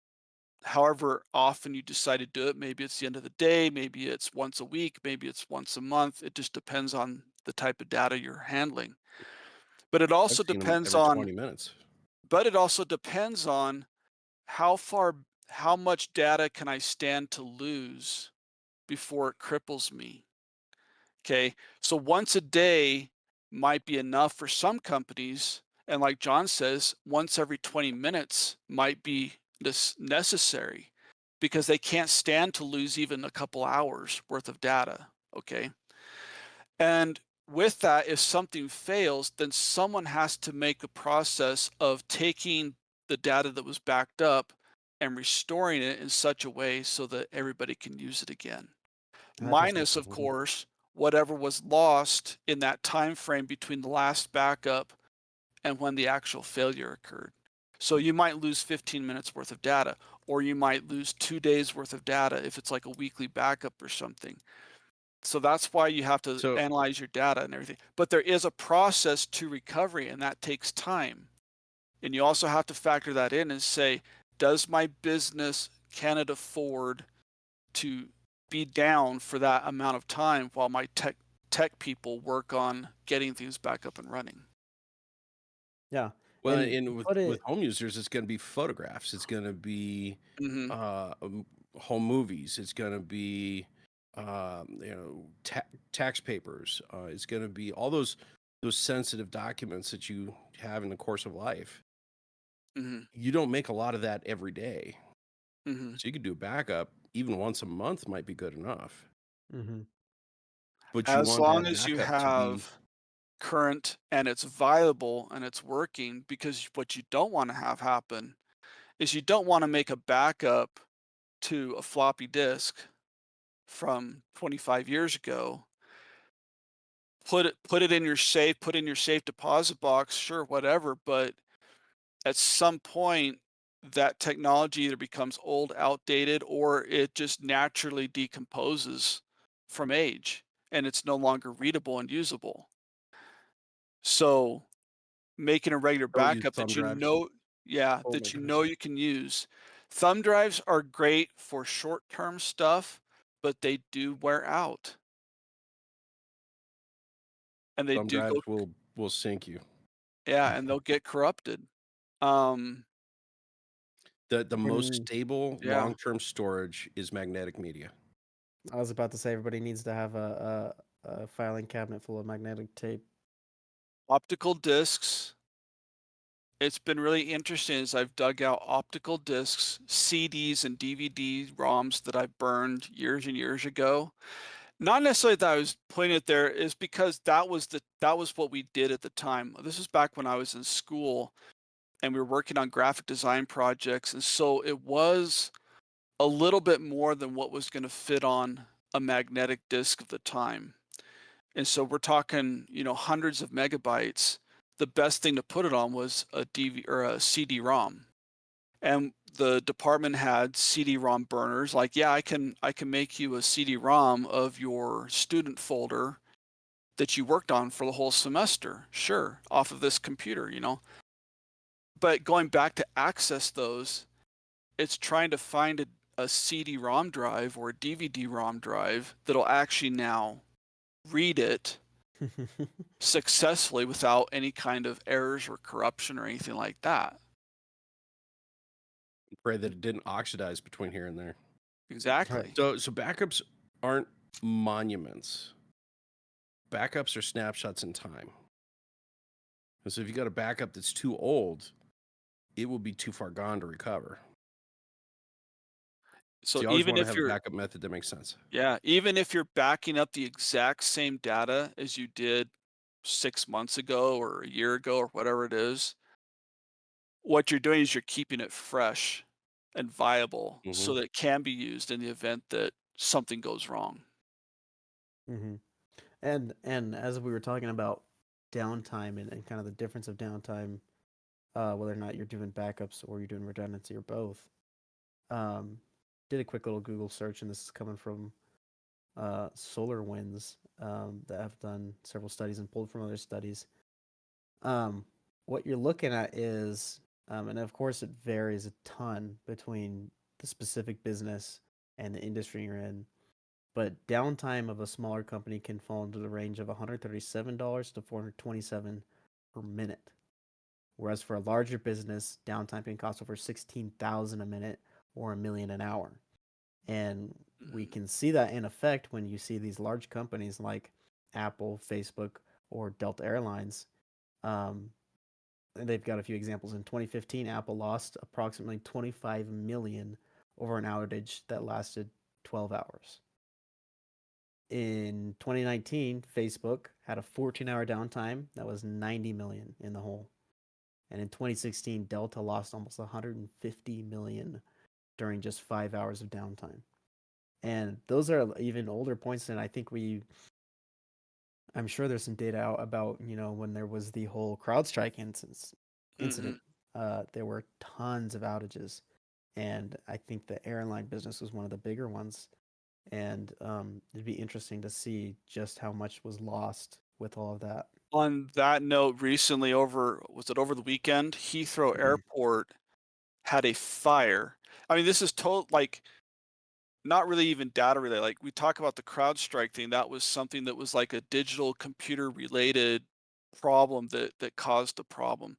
however often you decide to do it. Maybe it's the end of the day, maybe it's once a week, maybe it's once a month. It just depends on the type of data you're handling. But it I've also seen them depends every on 20 minutes. how much data can I stand to lose before it cripples me. Okay. So once a day might be enough for some companies. And like John says, once every 20 minutes might be necessary, because they can't stand to lose even a couple hours worth of data. Okay. And with that, if something fails, then someone has to make a process of taking the data that was backed up and restoring it in such a way so that everybody can use it again. Minus, of course, whatever was lost in that time frame between the last backup and when the actual failure occurred. So you might lose 15 minutes worth of data, or you might lose 2 days worth of data if it's like a weekly backup or something. So that's why you have to analyze your data and everything. But there is a process to recovery, and that takes time. And you also have to factor that in and say, does my business, can it afford to be down for that amount of time while my tech people work on getting things back up and running? Yeah. Well, And and with home users, it's going to be photographs. It's going to be home movies. It's going to be tax papers. It's going to be all those sensitive documents that you have in the course of life. You don't make a lot of that every day. So you could do a backup even once a month might be good enough. But you as want long that as you backup to be have current and it's viable and it's working, because what you don't want to have happen is you don't want to make a backup to a floppy disk from 25 years ago, put it in your safe, put in your safe deposit box, sure, whatever, but at some point that technology either becomes old, outdated, or it just naturally decomposes from age and it's no longer readable and usable. So making a regular don't use backup thumb that drives. you Oh my gosh. you can use. Thumb drives are great for short-term stuff, but they do wear out. And they Thumb do go, drives will sink you. yeah, and they'll get corrupted. Um, The most stable yeah. long-term storage is magnetic media. I was about to say everybody needs to have a filing cabinet full of magnetic tape. Optical discs. It's been really interesting as I've dug out optical discs, CDs and DVD ROMs that I burned years and years ago. Not necessarily that I was putting it there, is because that was what we did at the time. This was back when I was in school and we were working on graphic design projects, and so it was a little bit more than what was going to fit on a magnetic disc of the time. And so we're talking, hundreds of megabytes. The best thing to put it on was a DV or a CD-ROM. And the department had CD-ROM burners. Like, yeah, I can make you a CD-ROM of your student folder that you worked on for the whole semester. Sure, off of this computer, But going back to access those, it's trying to find a CD-ROM drive or a DVD-ROM drive that'll actually now read it successfully without any kind of errors or corruption or anything like that. Pray that it didn't oxidize between here and there. Exactly. So backups aren't monuments. Backups are snapshots in time. And so if you got a backup that's too old, it will be too far gone to recover. So you always even want to if have a you're backup method that makes sense. even if you're backing up the exact same data as you did 6 months ago or a year ago or whatever it is, what you're doing is you're keeping it fresh and viable so that it can be used in the event that something goes wrong. Mm-hmm. And as we were talking about downtime and kind of the difference of downtime, whether or not you're doing backups or you're doing redundancy or both, did a quick little Google search, and this is coming from SolarWinds that have done several studies and pulled from other studies. What you're looking at is, and of course it varies a ton between the specific business and the industry you're in, but downtime of a smaller company can fall into the range of $137 to $427 per minute. Whereas for a larger business, downtime can cost over $16,000 a minute or $1 million an hour. And we can see that in effect when you see these large companies like Apple, Facebook, or Delta Airlines. And they've got a few examples. In 2015, Apple lost approximately $25 million over an outage that lasted 12 hours. In 2019, Facebook had a 14-hour downtime that was $90 million in the hole. And in 2016, Delta lost almost $150 million during just 5 hours of downtime. And those are even older points. And I think I'm sure there's some data out about, when there was the whole CrowdStrike incident, there were tons of outages. And I think the airline business was one of the bigger ones. And it'd be interesting to see just how much was lost with all of that. On that note, recently over the weekend, Heathrow Airport had a fire. I mean, this is not really even data related. Like, we talk about the CrowdStrike thing, that was something that was like a digital computer related problem that caused the problem.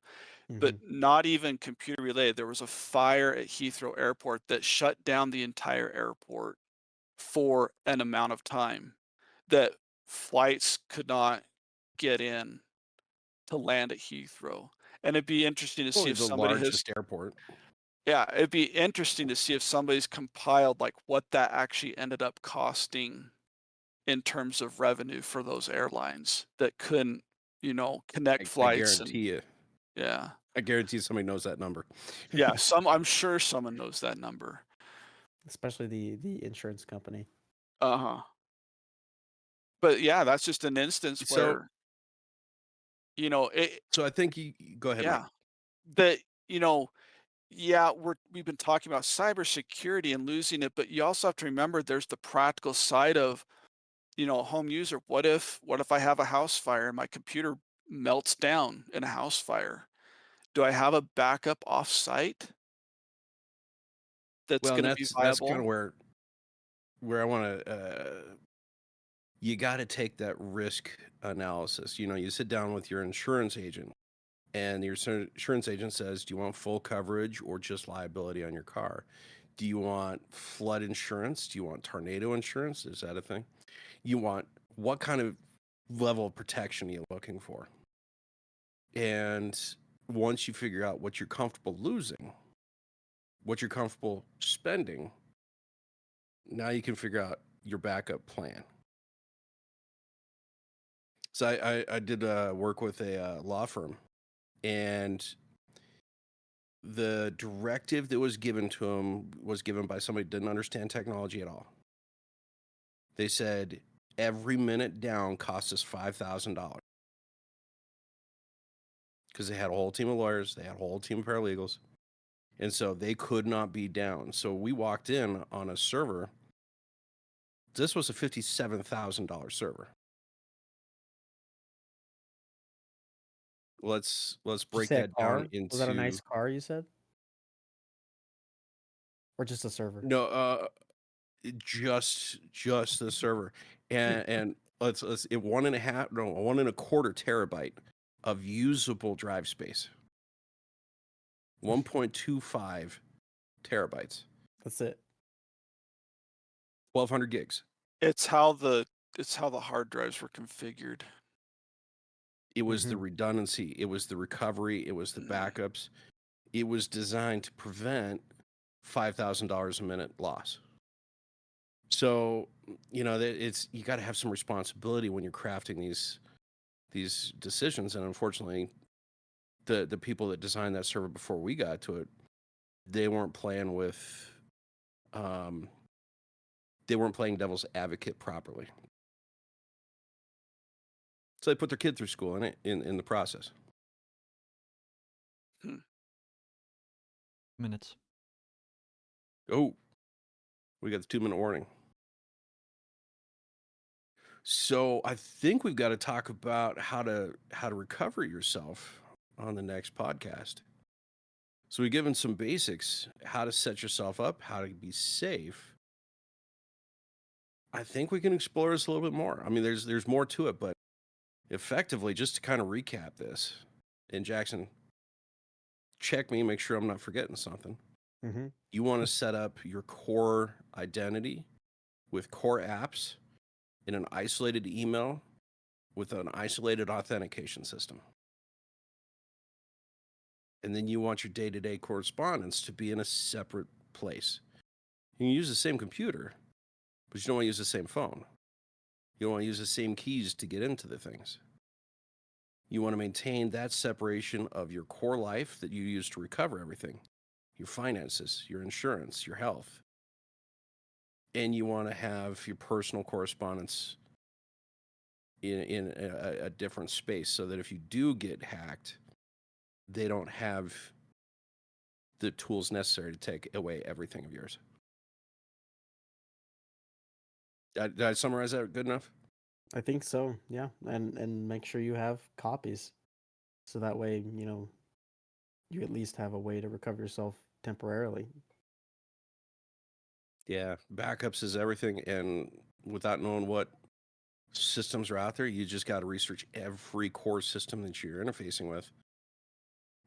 But not even computer related. There was a fire at Heathrow Airport that shut down the entire airport for an amount of time that flights could not get in to land at Heathrow. And it'd be interesting to see if the somebody has largest airport. Yeah, it'd be interesting to see if somebody's compiled like what that actually ended up costing in terms of revenue for those airlines that couldn't, connect I flights guarantee you. Yeah. I guarantee somebody knows that number. Yeah, I'm sure someone knows that number. Especially the insurance company. Uh-huh. But yeah, that's just an instance where, So I think you go ahead, yeah, Mike. that, we've been talking about cybersecurity and losing it, but you also have to remember there's the practical side of, a home user. What if I have a house fire and my computer melts down in a house fire? Do I have a backup off-site that's Well, going and to be that's kind viable? of where I want to. You got to take that risk analysis. You sit down with your insurance agent, and your insurance agent says, "Do you want full coverage or just liability on your car?" Do you want flood insurance? Do you want tornado insurance? Is that a thing? You want what kind of level of protection are you looking for? And once you figure out what you're comfortable losing, what you're comfortable spending, now you can figure out your backup plan. So I did work with a law firm, and the directive that was given to him was given by somebody who didn't understand technology at all. They said every minute down costs us $5,000 because they had a whole team of lawyers, they had a whole team of paralegals, and so they could not be down. So we walked in on a server. This was a $57,000 server. Let's Did you break say a that car? down into. Was that a nice car you said? Or just a server? No, just the server, and let's it 1.25 terabyte of usable drive space. 1.25 terabytes. That's it. 1,200 gigs. It's how the hard drives were configured. It was the redundancy. It was the recovery. It was the backups. It was designed to prevent $5,000 a minute loss. So, you know, you got to have some responsibility when you're crafting these decisions. And unfortunately, the people that designed that server before we got to it, they weren't playing with, they weren't playing devil's advocate properly. So they put their kid through school in the process. Minutes. Oh, we got the 2-minute warning. So I think we've got to talk about how to recover yourself on the next podcast. So we've given some basics, how to set yourself up, how to be safe. I think we can explore this a little bit more. I mean, there's more to it, but effectively, just to kind of recap this, and Jackson, check me, make sure I'm not forgetting something. You want to set up your core identity with core apps in an isolated email with an isolated authentication system. And then you want your day-to-day correspondence to be in a separate place. You can use the same computer, but you don't want to use the same phone. You don't want to use the same keys to get into the things. You want to maintain that separation of your core life that you use to recover everything, your finances, your insurance, your health. And you want to have your personal correspondence in a different space so that if you do get hacked, they don't have the tools necessary to take away everything of yours. Did I summarize that good enough? I think so, yeah. And make sure you have copies. So that way, you know, you at least have a way to recover yourself temporarily. Yeah, backups is everything. And without knowing what systems are out there, you just got to research every core system that you're interfacing with.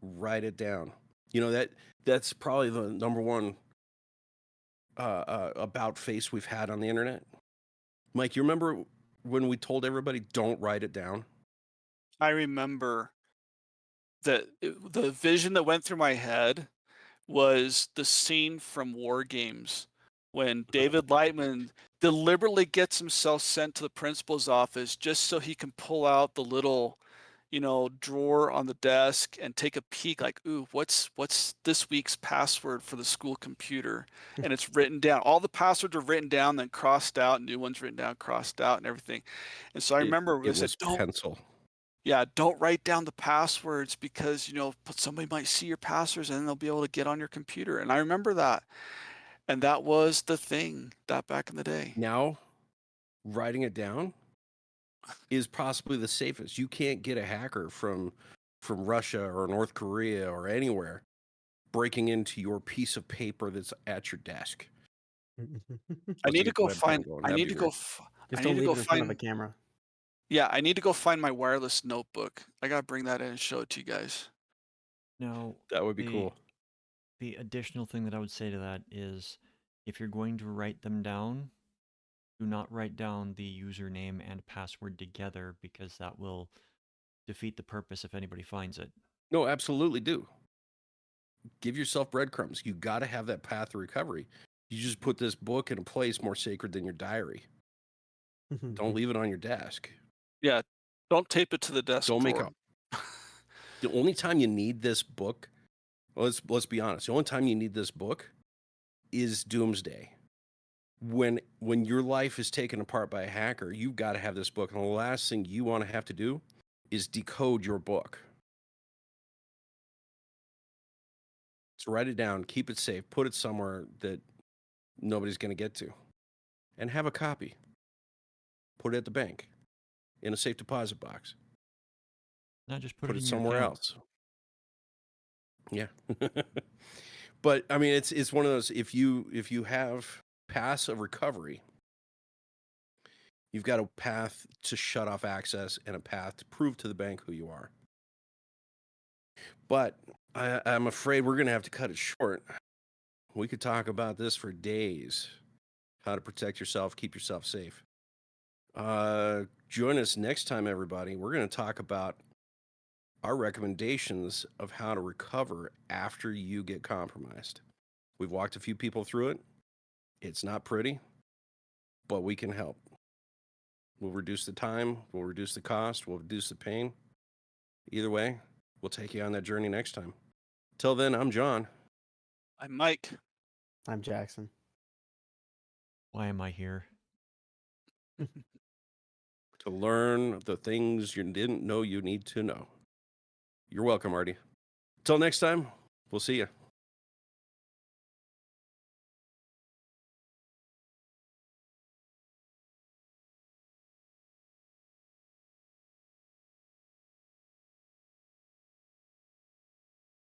Write it down. You know, that's probably the number one about face we've had on the internet. Mike, you remember when we told everybody don't write it down? I remember that the vision that went through my head was the scene from War Games when David Lightman deliberately gets himself sent to the principal's office just so he can pull out the little, you know, drawer on the desk and take a peek, like, ooh, what's this week's password for the school computer? And it's written down. All the passwords are written down, then crossed out, new ones written down, crossed out, and everything. And so I remember it was don't, pencil. Yeah, don't write down the passwords because, you know, somebody might see your passwords and then they'll be able to get on your computer. And I remember that. And that was the thing that back in the day. Now, writing it down is possibly the safest. You can't get a hacker from Russia or North Korea or anywhere breaking into your piece of paper that's at your desk. I need to go find I need to go find a camera. Yeah, I need to go find my wireless notebook. I gotta bring that in and show it to you guys. Now that would be cool. The additional thing that I would say to that is, if you're going to write them down, do not write down the username and password together, because that will defeat the purpose if anybody finds it. No, absolutely do. Give yourself breadcrumbs. You got to have that path to recovery. You just put this book in a place more sacred than your diary. Don't leave it on your desk. Yeah, don't tape it to the desk Don't make drawer. up. The only time you need this book, let's be honest, the only time you need this book is doomsday. When your life is taken apart by a hacker, you've got to have this book. And the last thing you want to have to do is decode your book. So write it down, keep it safe, put it somewhere that nobody's going to get to, and have a copy. Put it at the bank in a safe deposit box. Not just Put it it in your somewhere account. else. Yeah. But I mean, it's one of those, if you have paths of recovery, you've got a path to shut off access and a path to prove to the bank who you are. But I'm afraid we're going to have to cut it short. We could talk about this for days. How to protect yourself, keep yourself safe. Join us next time, everybody. We're going to talk about our recommendations of how to recover after you get compromised. We've walked a few people through it. It's not pretty, but we can help. We'll reduce the time, we'll reduce the cost, we'll reduce the pain. Either way, we'll take you on that journey next time. Till then, I'm John. I'm Mike. I'm Jackson. Why am I here? To learn the things you didn't know you need to know. You're welcome, Artie. Till next time, we'll see you.